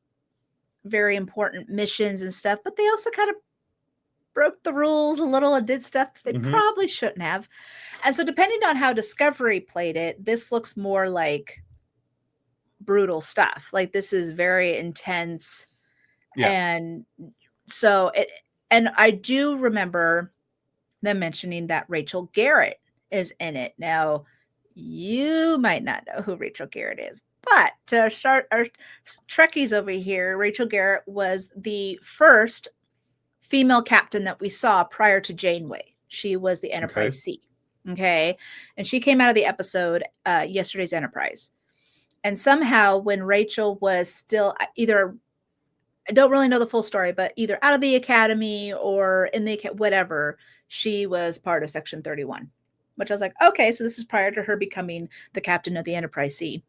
B: very important missions and stuff, but they also kind of broke the rules a little and did stuff they probably shouldn't have. And so depending on how Discovery played it, this looks more like brutal stuff. Like, this is very intense. Yeah. And so and I do remember them mentioning that Rachel Garrett is in it. Now, you might not know who Rachel Garrett is, but to start our Trekkies over here, Rachel Garrett was the first female captain that we saw prior to Janeway. She was the Enterprise C. Okay. And she came out of the episode Yesterday's Enterprise. And somehow when Rachel was still either, I don't really know the full story, but either out of the academy or in the whatever, she was part of Section 31, which I was like, okay, so this is prior to her becoming the captain of the Enterprise C.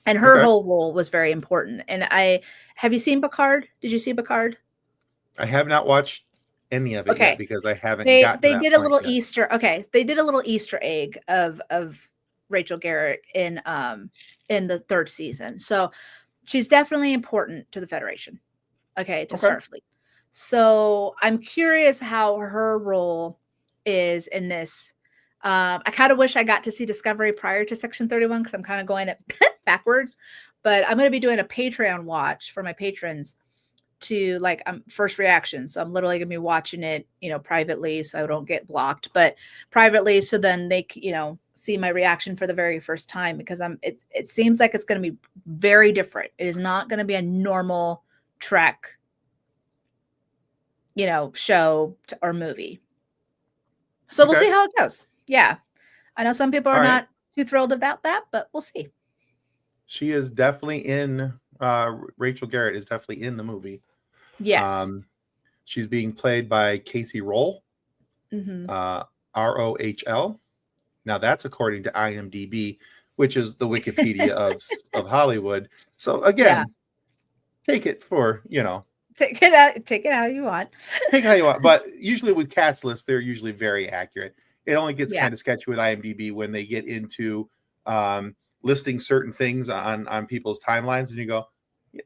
B: And her whole role was very important. And have you seen Picard? Did you see Picard?
A: I have not watched any of it yet because I haven't gotten
B: they
A: to that
B: did a
A: point
B: little
A: yet.
B: They did a little Easter egg of Rachel Garrett in the 3rd season. So she's definitely important to the Federation. To Starfleet. So I'm curious how her role is in this. I kind of wish I got to see Discovery prior to Section 31 because I'm kind of going it backwards. But I'm going to be doing a Patreon watch for my patrons to first reaction. So I'm literally going to be watching it, privately so I don't get blocked, but privately so then they, see my reaction for the very first time because it seems like it's going to be very different. It is not going to be a normal Trek, show or movie. So we'll see how it goes. Yeah. I know some people are not too thrilled about that, but we'll see.
A: She is definitely in, Rachel Garrett is definitely in the movie.
B: Yes.
A: She's being played by Casey Rohl, ROHL. Now that's according to IMDb, which is the Wikipedia of Hollywood. So again, take it for,
B: take it how you want.
A: Take it how you want. But usually with cast lists, they're usually very accurate. It only gets kind of sketchy with IMDb when they get into listing certain things on people's timelines, and you go,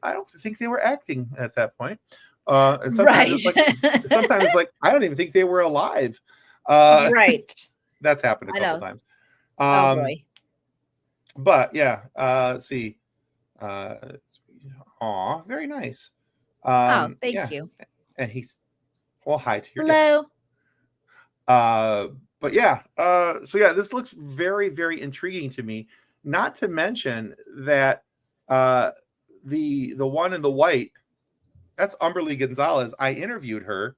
A: I don't think they were acting at that point. And sometimes sometimes it's like I don't even think they were alive.
B: Right.
A: That's happened a couple times.
B: Oh boy.
A: But yeah, let's see. Very nice.
B: Thank you.
A: And he's hi to your
B: hello.
A: But yeah, so yeah, this looks very, very intriguing to me. Not to mention that the one in the white, that's Umberly Gonzalez. I interviewed her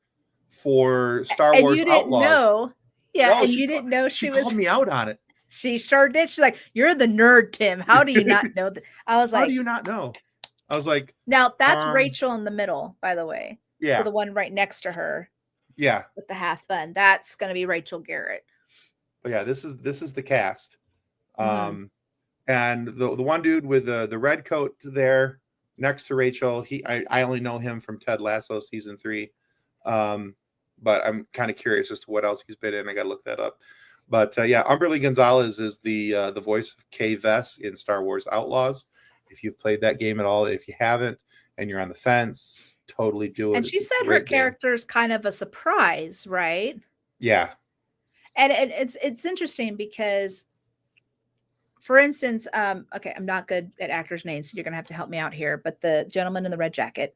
A: for Star Wars Outlaws.
B: Know. Yeah, and you didn't know
A: she called me out on it.
B: She sure did. She's like, "You're the nerd, Tim. How do you not know that?" I was like,
A: "How do you not know?" I was like,
B: "Now that's Rachel in the middle, by the way.
A: Yeah.
B: So the one right next to her,
A: with
B: the half bun, that's going to be Rachel Garrett."
A: But yeah, this is the cast, and the one dude with the red coat there next to Rachel. I only know him from Ted Lasso season 3. But I'm kind of curious as to what else he's been in. I got to look that up. But Umberly Gonzalez is the voice of Kay Vess in Star Wars Outlaws. If you've played that game at all, if you haven't, and you're on the fence, totally do it.
B: And she said her character is kind of a surprise, right?
A: Yeah.
B: And it's interesting because, for instance, okay, I'm not good at actors' names, so you're gonna have to help me out here. But the gentleman in the red jacket.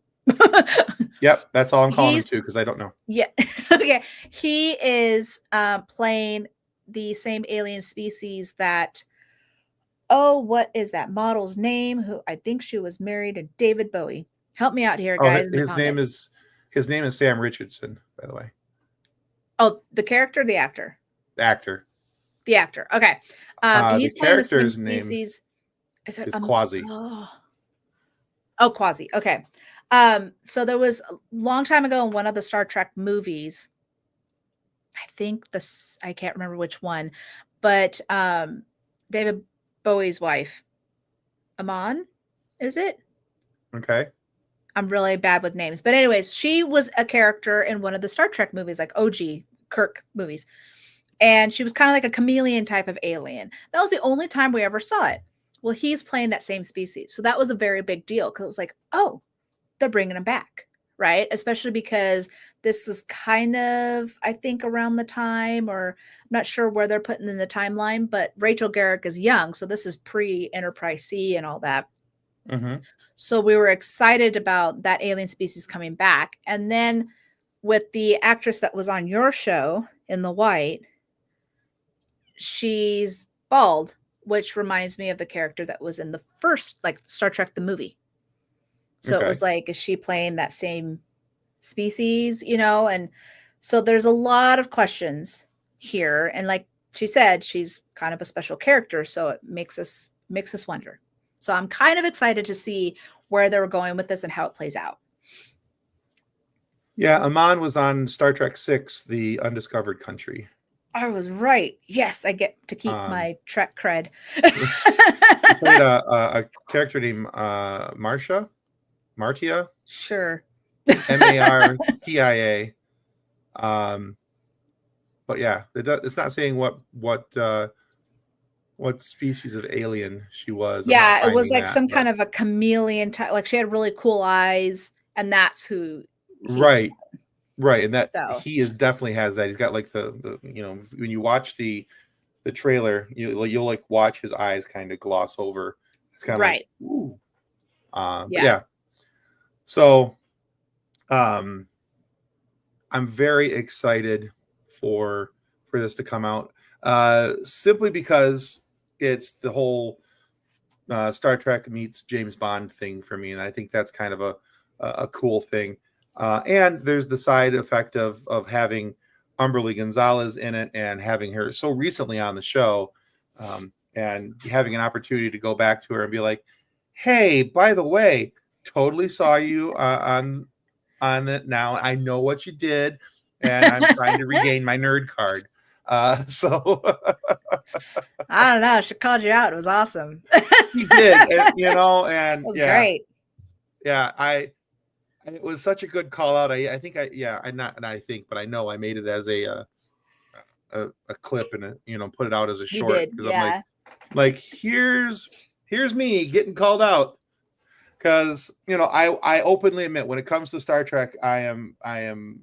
A: Yep, that's all I'm calling him too, because I don't know.
B: Yeah. Okay. He is playing the same alien species that, what is that model's name? Who I think she was married to David Bowie. Help me out here, guys.
A: His name is Sam Richardson, by the way.
B: Oh, the character, the actor.
A: The actor.
B: The actor. Okay. He's
A: the character's name
B: is
A: Quasi.
B: Oh, Quasi. Okay. So there was a long time ago in one of the Star Trek movies, I think I can't remember which one, but David Bowie's wife, Amon, is it?
A: Okay.
B: I'm really bad with names. But anyways, she was a character in one of the Star Trek movies, like OG Kirk movies. And she was kind of like a chameleon type of alien. That was the only time we ever saw it. Well, he's playing that same species. So that was a very big deal because it was like, oh, they're bringing him back, right? Especially because this is kind of, I think, around the time, or I'm not sure where they're putting in the timeline, but Rachel Garrett is young. So this is pre-Enterprise C and all that.
A: Mm-hmm.
B: So we were excited about that alien species coming back. And then with the actress that was on your show in the white, she's bald, which reminds me of the character that was in the first, like Star Trek, the movie. So It was like, is she playing that same species, And so there's a lot of questions here. And like she said, she's kind of a special character. So it makes us wonder. So I'm kind of excited to see where they were going with this and how it plays out.
A: Yeah, Amon was on Star Trek 6, The Undiscovered Country.
B: I was right. Yes, I get to keep my Trek cred.
A: played a character named Martia.
B: Sure.
A: Martia. But yeah, it's not saying what species of alien she was.
B: Yeah, it was like some kind of a chameleon type. Like she had really cool eyes, and that's who.
A: Right, and that he definitely has that. He's got like the when you watch the trailer, you'll like watch his eyes kind of gloss over. It's kind of
B: right.
A: Like, ooh. Yeah. So, I'm very excited for this to come out, simply because it's the whole Star Trek meets James Bond thing for me, and I think that's kind of a cool thing. And there's the side effect of having Umberly Gonzalez in it and having her so recently on the show, and having an opportunity to go back to her and be like, hey, by the way, totally saw you on it now. I know what you did, and I'm trying to regain my nerd card. So
B: I don't know. She called you out. It was awesome.
A: She did, and it was
B: great.
A: Yeah, it was such a good call out. I know I made it as a clip and put it out as a short because I'm like here's me getting called out, because I openly admit when it comes to Star Trek I am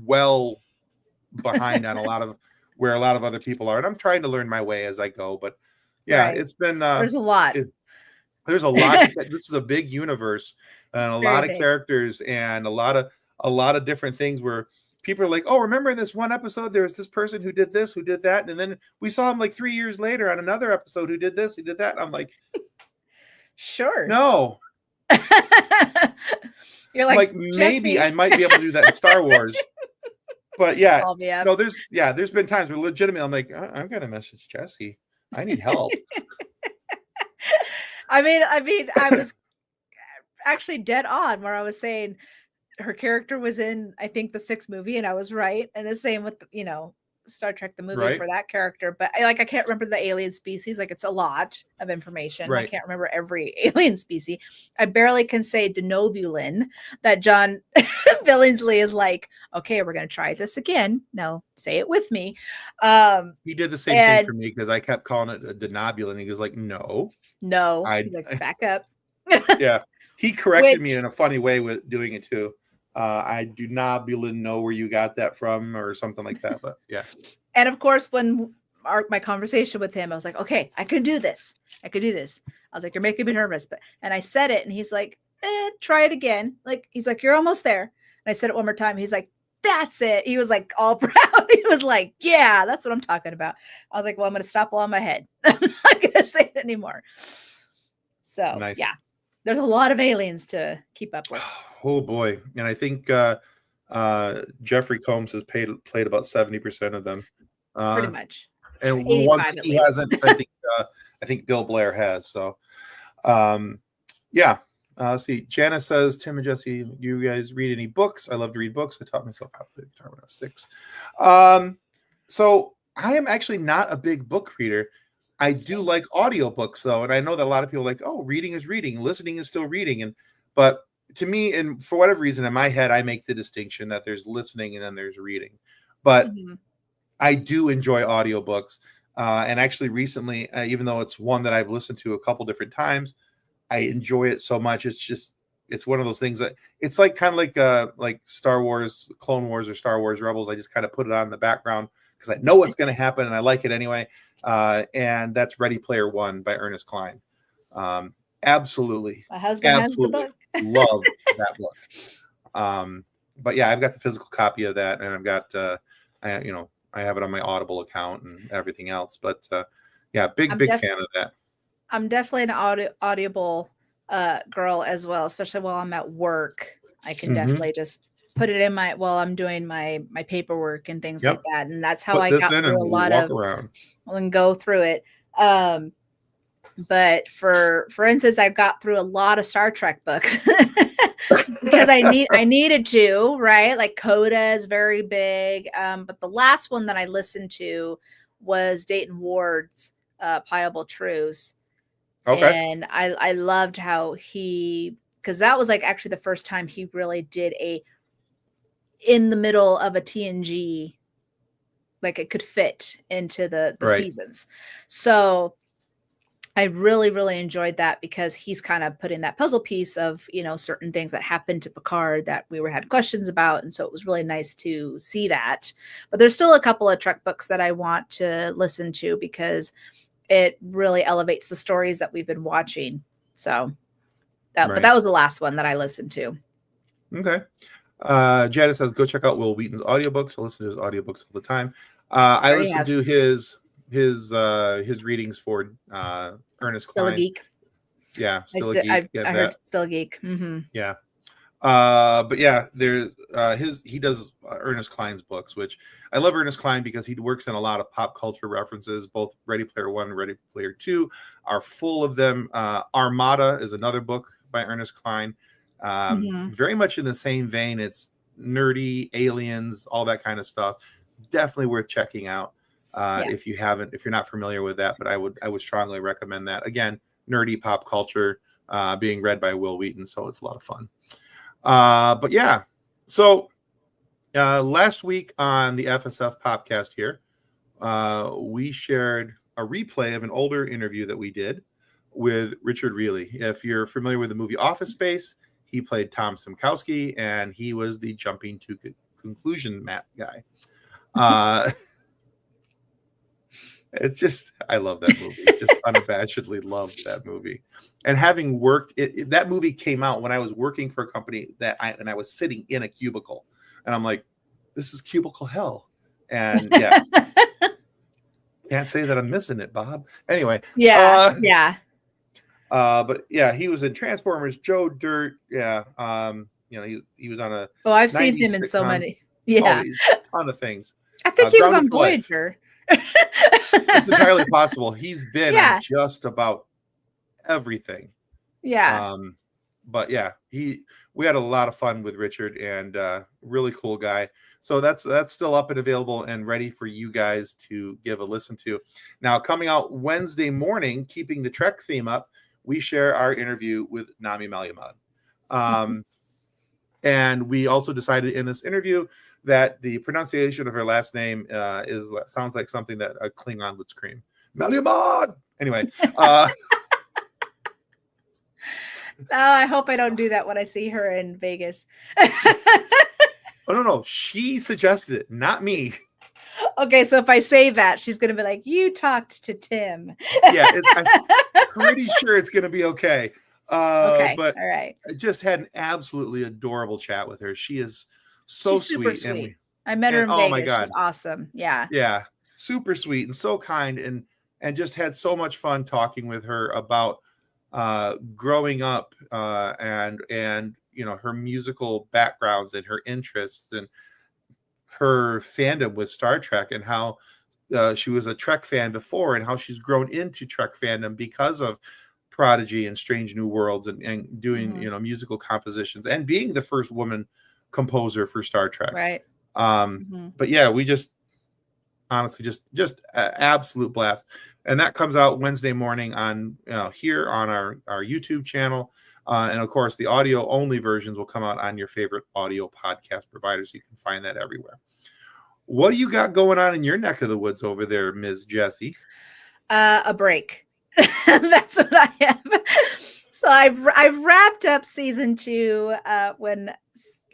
A: well behind on a lot of where a lot of other people are, and I'm trying to learn my way as I go. But yeah, It's been
B: there's a lot.
A: There's a lot. This is a big universe and a lot of characters and a lot of different things where people are like, oh, remember in this one episode there was this person who did this, who did that, and then we saw him like 3 years later on another episode who did this, who did that. I'm like,
B: sure.
A: No.
B: You're like
A: maybe Jessi. I might be able to do that in Star Wars. But there's been times where legitimately I'm like, I'm gonna message Jessi. I need help.
B: I mean, I was actually dead on where I was saying her character was in, I think, the 6th movie, and I was right. And the same with Star Trek the movie for that character. But I can't remember the alien species. Like, it's a lot of information. I can't remember every alien species. I barely can say denobulin, that John Billingsley is like, okay, we're going to try this again. No, say it with me.
A: He did the same thing for me because I kept calling it a denobulin. He was like, no.
B: He's like, back up.
A: Yeah. He corrected me in a funny way with doing it too. I do not know where you got that from or something like that, but yeah.
B: And of course, when my conversation with him, I was like, okay, I could do this. I was like, you're making me nervous, and I said it, and he's like, try it again. Like, he's like, you're almost there. And I said it one more time. He's like, that's it. He was like all proud. He was like, yeah, that's what I'm talking about. I was like, well, I'm going to stop while on my head. I'm not going to say it anymore. So nice. Yeah. There's a lot of aliens to keep up with.
A: Oh boy. And I think Jeffrey Combs has played about 70% of them.
B: Pretty much.
A: And the ones he hasn't, I think Bill Blair has. So yeah. Let's see. Janice says, Tim and Jessi, do you guys read any books? I love to read books. I taught myself how to play the guitar when I was 6. So I am actually not a big book reader. I do like audiobooks though, and I know that a lot of people are like, oh, reading is reading, listening is still reading, but to me, and for whatever reason in my head, I make the distinction that there's listening and then there's reading. But I do enjoy audiobooks, and actually recently, even though it's one that I've listened to a couple different times, I enjoy it so much. It's one of those things that it's like kind of like Star Wars, Clone Wars, or Star Wars Rebels. I just kind of put it on in the background because I know what's going to happen and I like it anyway. And that's Ready Player One by Ernest Cline. Absolutely.
B: My husband has the book.
A: Love that book. But yeah, I've got the physical copy of that, and I've got I have it on my Audible account and everything else. But yeah, big fan of that.
B: I'm definitely an Audible girl as well, especially while I'm at work. I can definitely just put it in while I'm doing my paperwork and things like that. And that's how I got through a lot of and go through it. But for instance, I've got through a lot of Star Trek books because I needed to, right? Like Coda is very big. But the last one that I listened to was Dayton Ward's Pliable Truths.
A: Okay.
B: And I loved how because that was like actually the first time he really did a in the middle of a TNG, like it could fit into the
A: Right.
B: seasons. So I really, really enjoyed that because he's kind of putting that puzzle piece of, certain things that happened to Picard that we had questions about. And so it was really nice to see that. But there's still a couple of Trek books that I want to listen to because it really elevates the stories that we've been watching. So but that was the last one that I listened to.
A: Okay. Janice says, go check out Will Wheaton's audiobooks. I listen to his audiobooks all the time. I listen to his readings for Ernest
B: Still
A: Cline.
B: a Geek.
A: Yeah, Still a Geek.
B: I heard Still a Geek. Mm-hmm.
A: Yeah. But yeah, he does Ernest Cline's books, which I love Ernest Cline because he works in a lot of pop culture references. Both Ready Player One and Ready Player Two are full of them. Armada is another book by Ernest Cline. Very much in the same vein. It's nerdy, aliens, all that kind of stuff. Definitely worth checking out if you're not familiar with that. But I would strongly recommend that. Again, nerdy pop culture being read by Will Wheaton, so it's a lot of fun. But yeah, so last week on the FSF PopCast here, we shared a replay of an older interview that we did with Richard Reilly. If you're familiar with the movie Office Space, he played Tom Simkowski, and he was the jumping to conclusion Matt guy. It's just, I love that movie. Just unabashedly loved that movie. And having worked, that movie came out when I was working for a company and I was sitting in a cubicle, and I'm like, this is cubicle hell. And yeah, can't say that I'm missing it, Bob. Anyway.
B: Yeah.
A: But yeah, he was in Transformers, Joe Dirt. Yeah. He was on a.
B: Oh, I've seen him in so many. Yeah.
A: A ton of things.
B: I think he was on Voyager.
A: It's entirely possible. He's been on just about everything.
B: Yeah.
A: But yeah, we had a lot of fun with Richard, and really cool guy. So that's still up and available and ready for you guys to give a listen to. Now, coming out Wednesday morning, keeping the Trek theme up, we share our interview with Nami Malyamad. And we also decided in this interview that the pronunciation of her last name sounds like something that a Klingon would scream. Malyamad! Anyway.
B: I hope I don't do that when I see her in Vegas.
A: Oh, no. She suggested it, not me.
B: Okay, so if I say that, she's going to be like, you talked to Tim.
A: Yeah, I'm pretty sure it's going to be okay.
B: Okay,
A: but
B: all right.
A: I just had an absolutely adorable chat with her. She is so
B: She's super
A: sweet.
B: sweet. I met her in Vegas.
A: Oh my God.
B: She's awesome. Yeah.
A: Yeah, super sweet and so kind, and just had so much fun talking with her about growing up and her musical backgrounds and her interests and her fandom with Star Trek, and how she was a Trek fan before, and how she's grown into Trek fandom because of Prodigy and Strange New Worlds and doing musical compositions and being the first woman composer for Star Trek.
B: Right.
A: But yeah, we just honestly just absolute blast. And that comes out Wednesday morning on here on our YouTube channel. And of course, the audio only versions will come out on your favorite audio podcast providers. You can find that everywhere. What do you got going on in your neck of the woods over there, Ms. Jessi?
B: A break. That's what I have. So I've wrapped up season 2 when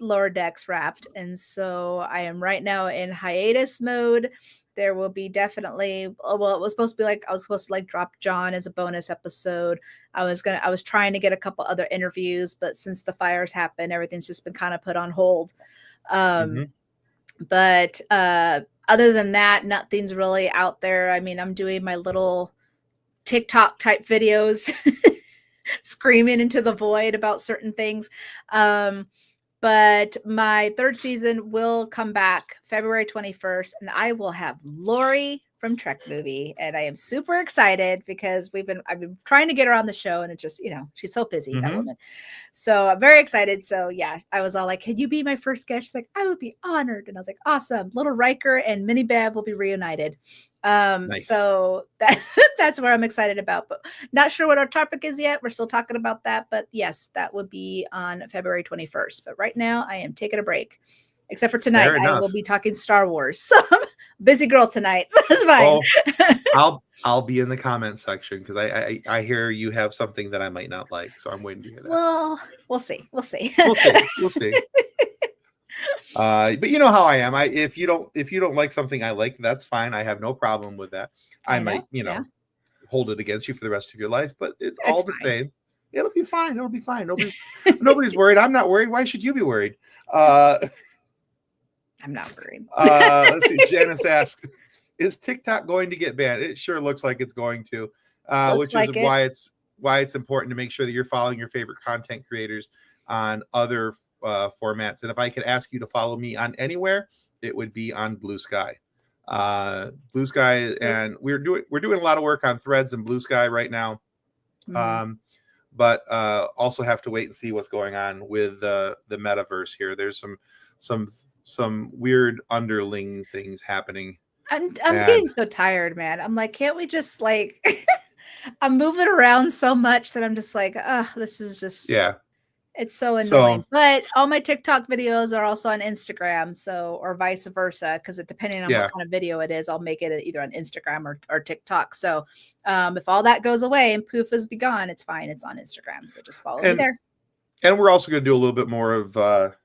B: Lower Decks wrapped, and so I am right now in hiatus mode. There will be definitely, it was supposed to be I was supposed to drop John as a bonus episode. I was trying to get a couple other interviews, but since the fires happened, everything's just been kind of put on hold. But other than that, nothing's really out there. I mean, I'm doing my little TikTok type videos screaming into the void about certain things. But my 3rd season will come back February 21st, and I will have Lori from Trek movie, and I am super excited because I've been trying to get her on the show, and it just, she's so busy, that woman. So I'm very excited. So yeah, I was all like, "Can you be my first guest?" She's like, "I would be honored," and I was like, "Awesome!" Little Riker and Minnie Bev will be reunited.
A: Nice.
B: So that's where I'm excited about, but not sure what our topic is yet. We're still talking about that, but yes, that would be on February 21st. But right now, I am taking a break. Except for tonight, I will be talking Star Wars. So I'm a busy girl tonight. So it's fine.
A: Oh, I'll be in the comments section because I hear you have something that I might not like. So I'm waiting to hear that.
B: Well, we'll see.
A: We'll see. But you know how I am. If you don't like something I like, that's fine. I have no problem with that. I might, hold it against you for the rest of your life, but it's all the same. It'll be fine. It'll be fine. Nobody's worried. I'm not worried. Why should you be worried?
B: I'm not worried.
A: Let's see. Janice asks, "Is TikTok going to get banned?" It sure looks like it's going to, which is why it's important to make sure that you're following your favorite content creators on other formats. And if I could ask you to follow me on anywhere, it would be on Blue Sky. Blue Sky, and we're doing a lot of work on Threads and Blue Sky right now. But also have to wait and see what's going on with the metaverse here. There's some weird underling things happening.
B: I'm getting so tired, man. I'm like, can't we just I'm moving around so much that I'm just like, this is just it's so annoying. But all my TikTok videos are also on Instagram, or vice versa, because depending on what kind of video it is, I'll make it either on Instagram or TikTok. So if all that goes away and poof is be gone, it's fine. It's on Instagram. So just follow me there.
A: And we're also going to do a little bit more of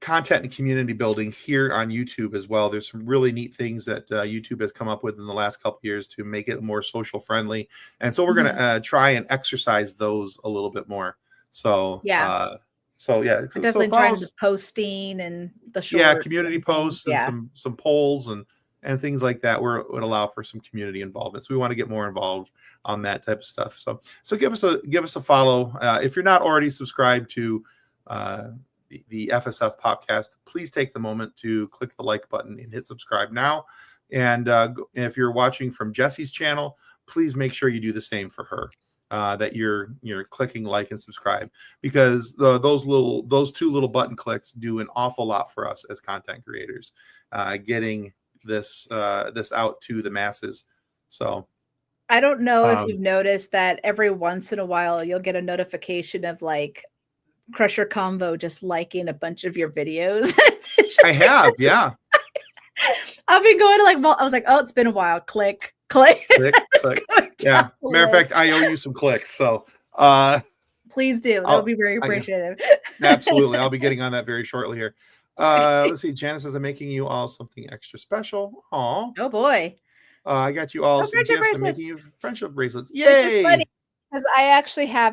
A: content and community building here on YouTube as well. There's some really neat things that YouTube has come up with in the last couple of years to make it more social friendly. And so we're going to try and exercise those a little bit more. So, I'm
B: definitely trying the posting and the shorts.
A: Community posts and some polls and things like that would allow for some community involvement. So we want to get more involved on that type of stuff. So give us a follow. If you're not already subscribed to the FSF PopCast, please take the moment to click the like button and hit subscribe now. And if you're watching from Jessi's channel, please make sure you do the same for her. That you're clicking like and subscribe, because those two little button clicks do an awful lot for us as content creators, getting this out to the masses. So
B: I don't know if you've noticed that every once in a while you'll get a notification of Crusher Convo just liking a bunch of your videos.
A: I have, yeah.
B: I've been going to I was like, oh, it's been a while. Click.
A: Yeah. Matter of fact, I owe you some clicks. So
B: please do. That would be very appreciative.
A: Absolutely. I'll be getting on that very shortly here. Let's see. Janice says, "I'm making you all something extra special." Aw.
B: Oh boy.
A: I got you all some gifts. I'm making you friendship bracelets. Yay!
B: Which is funny, because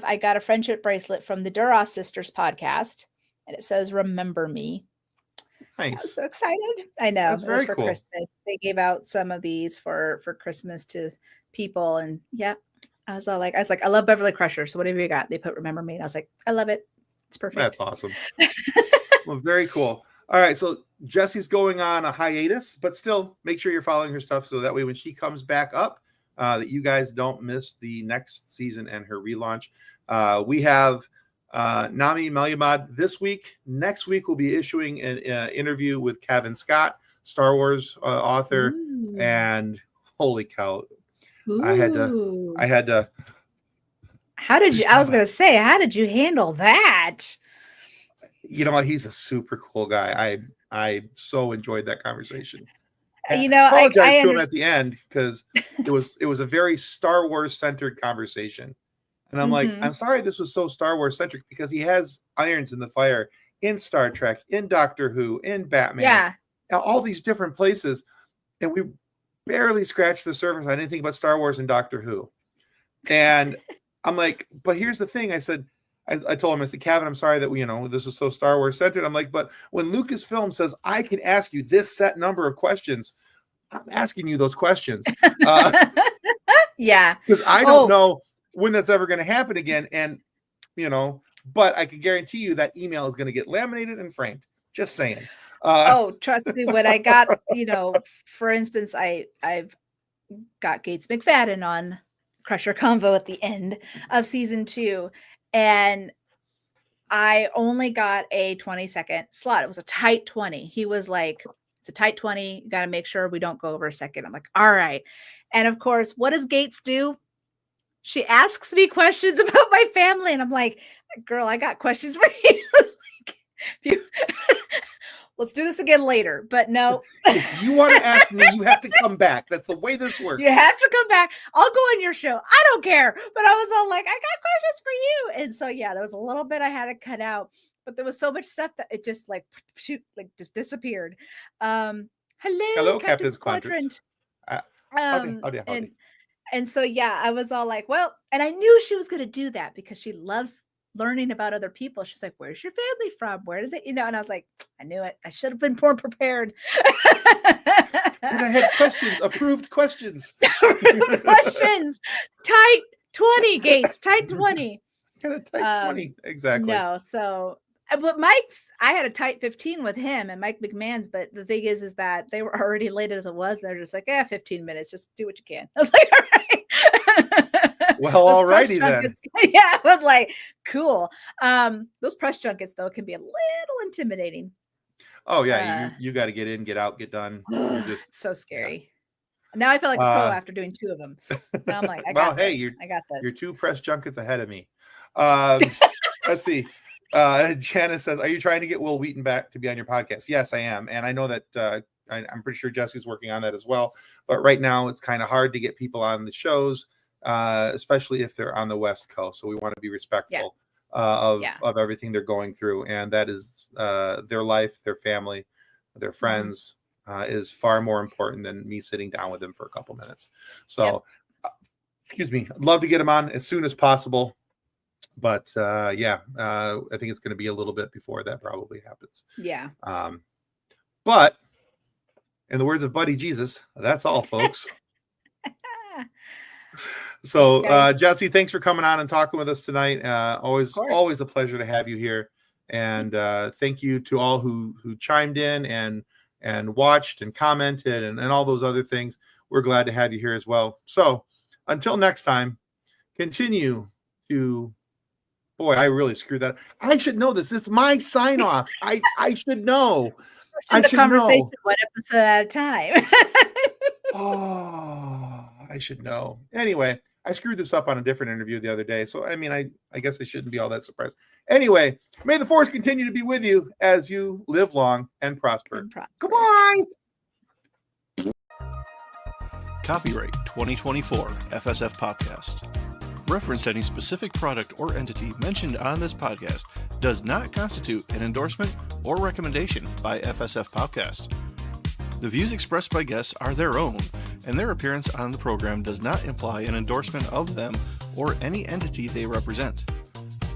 B: I got a friendship bracelet from the Duras Sisters podcast, and it says "Remember Me."
A: Nice.
B: I'm so excited. I know.
A: That's very
B: for
A: cool.
B: Christmas. They gave out some of these for Christmas to people, and I was like, I love Beverly Crusher. So whatever you got, they put "Remember Me," and I was like, I love it. It's perfect.
A: That's awesome. Well, very cool. All right, so Jessi's going on a hiatus, but still make sure you're following her stuff so that way when she comes back up, that you guys don't miss the next season and her relaunch. We have Nami Malyamad this week. Next week, we'll be issuing an interview with Kevin Scott, Star Wars author. Ooh. And holy cow,
B: Ooh.
A: I had to.
B: How did you handle that?
A: You know what? He's a super cool guy. I so enjoyed that conversation.
B: I
A: apologize to him at the end because it was a very Star Wars centered conversation. And I'm like, I'm sorry this was so Star Wars centric, because he has irons in the fire in Star Trek, in Doctor Who, in Batman, all these different places. And we barely scratched the surface on anything but Star Wars and Doctor Who. And I'm like, but here's the thing. I said, I told him, I said, Kevin, I'm sorry that this is so Star Wars centered. I'm like, but when Lucasfilm says I can ask you this set number of questions, I'm asking you those questions. Because I don't know when that's ever going to happen again. And, but I can guarantee you that email is going to get laminated and framed. Just saying.
B: Oh, trust me, when I got, for instance, I've got Gates McFadden on Crusher Convo at the end of season 2, and I only got a 20-second slot. It was a tight 20. He was like, it's a tight 20. You got to make sure we don't go over a second. I'm like, all right. And of course, what does Gates do? She asks me questions about my family. And I'm like, girl, I got questions for you. Let's do this again later. But no.
A: If you want to ask me, you have to come back. That's the way this works.
B: You have to come back. I'll go on your show. I don't care. But I was all like, I got questions for you. And so, yeah, there was a little bit I had to cut out. But there was so much stuff that it just just disappeared. Hello, Captain's Quadrant.
A: Howdy.
B: And so, yeah, I was all like, well, and I knew she was going to do that because she loves learning about other people. She's like, where's your family from? Where did they, and I was like, I knew it. I should have been more prepared.
A: And I had questions, approved questions.
B: Questions. Tight 20, Gates. Tight 20.
A: Kind of tight 20. Exactly.
B: No, so, but I had a tight 15 with him and Mike McMahon's, but the thing is that they were already late as it was. They're just like, 15 minutes, just do what you can. I was like, all right.
A: Well, alrighty then.
B: Yeah, I was like, cool. Those press junkets, though, can be a little intimidating.
A: Oh, yeah. You got to get in, get out, get done. You're just
B: so scary. Now I feel like a pro after doing 2 of them. Now I'm like, I got this.
A: You're 2 press junkets ahead of me. Let's see. Janice says, are you trying to get Will Wheaton back to be on your podcast? Yes, I am. And I know that I'm pretty sure Jessi's working on that as well. But right now it's kind of hard to get people on the shows, especially if they're on the West Coast. So we want to be respectful of everything they're going through. And that is their life, their family, their friends is far more important than me sitting down with them for a couple minutes. So, excuse me, I'd love to get them on as soon as possible. But I think it's going to be a little bit before that probably happens.
B: Yeah.
A: But in the words of Buddy Jesus, that's all, folks. So, Jessi, thanks for coming on and talking with us tonight. Always a pleasure to have you here. And thank you to all who chimed in and watched and commented and all those other things. We're glad to have you here as well. So until next time, continue to... Boy, I really screwed that up. I should know this. It's my sign off. I should know.
B: I should conversation know. One episode at a time.
A: I should know. Anyway, I screwed this up on a different interview the other day. So, I mean, I guess I shouldn't be all that surprised. Anyway, may the force continue to be with you as you live long and prosper. Goodbye.
C: Copyright 2024 FSF Podcast. Reference any specific product or entity mentioned on this podcast does not constitute an endorsement or recommendation by FSF Podcast. The views expressed by guests are their own, and their appearance on the program does not imply an endorsement of them or any entity they represent.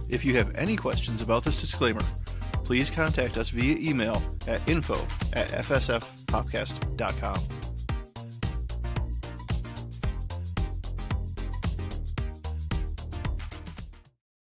C: If you have any questions about this disclaimer, please contact us via email at info@fsfpopcast.com.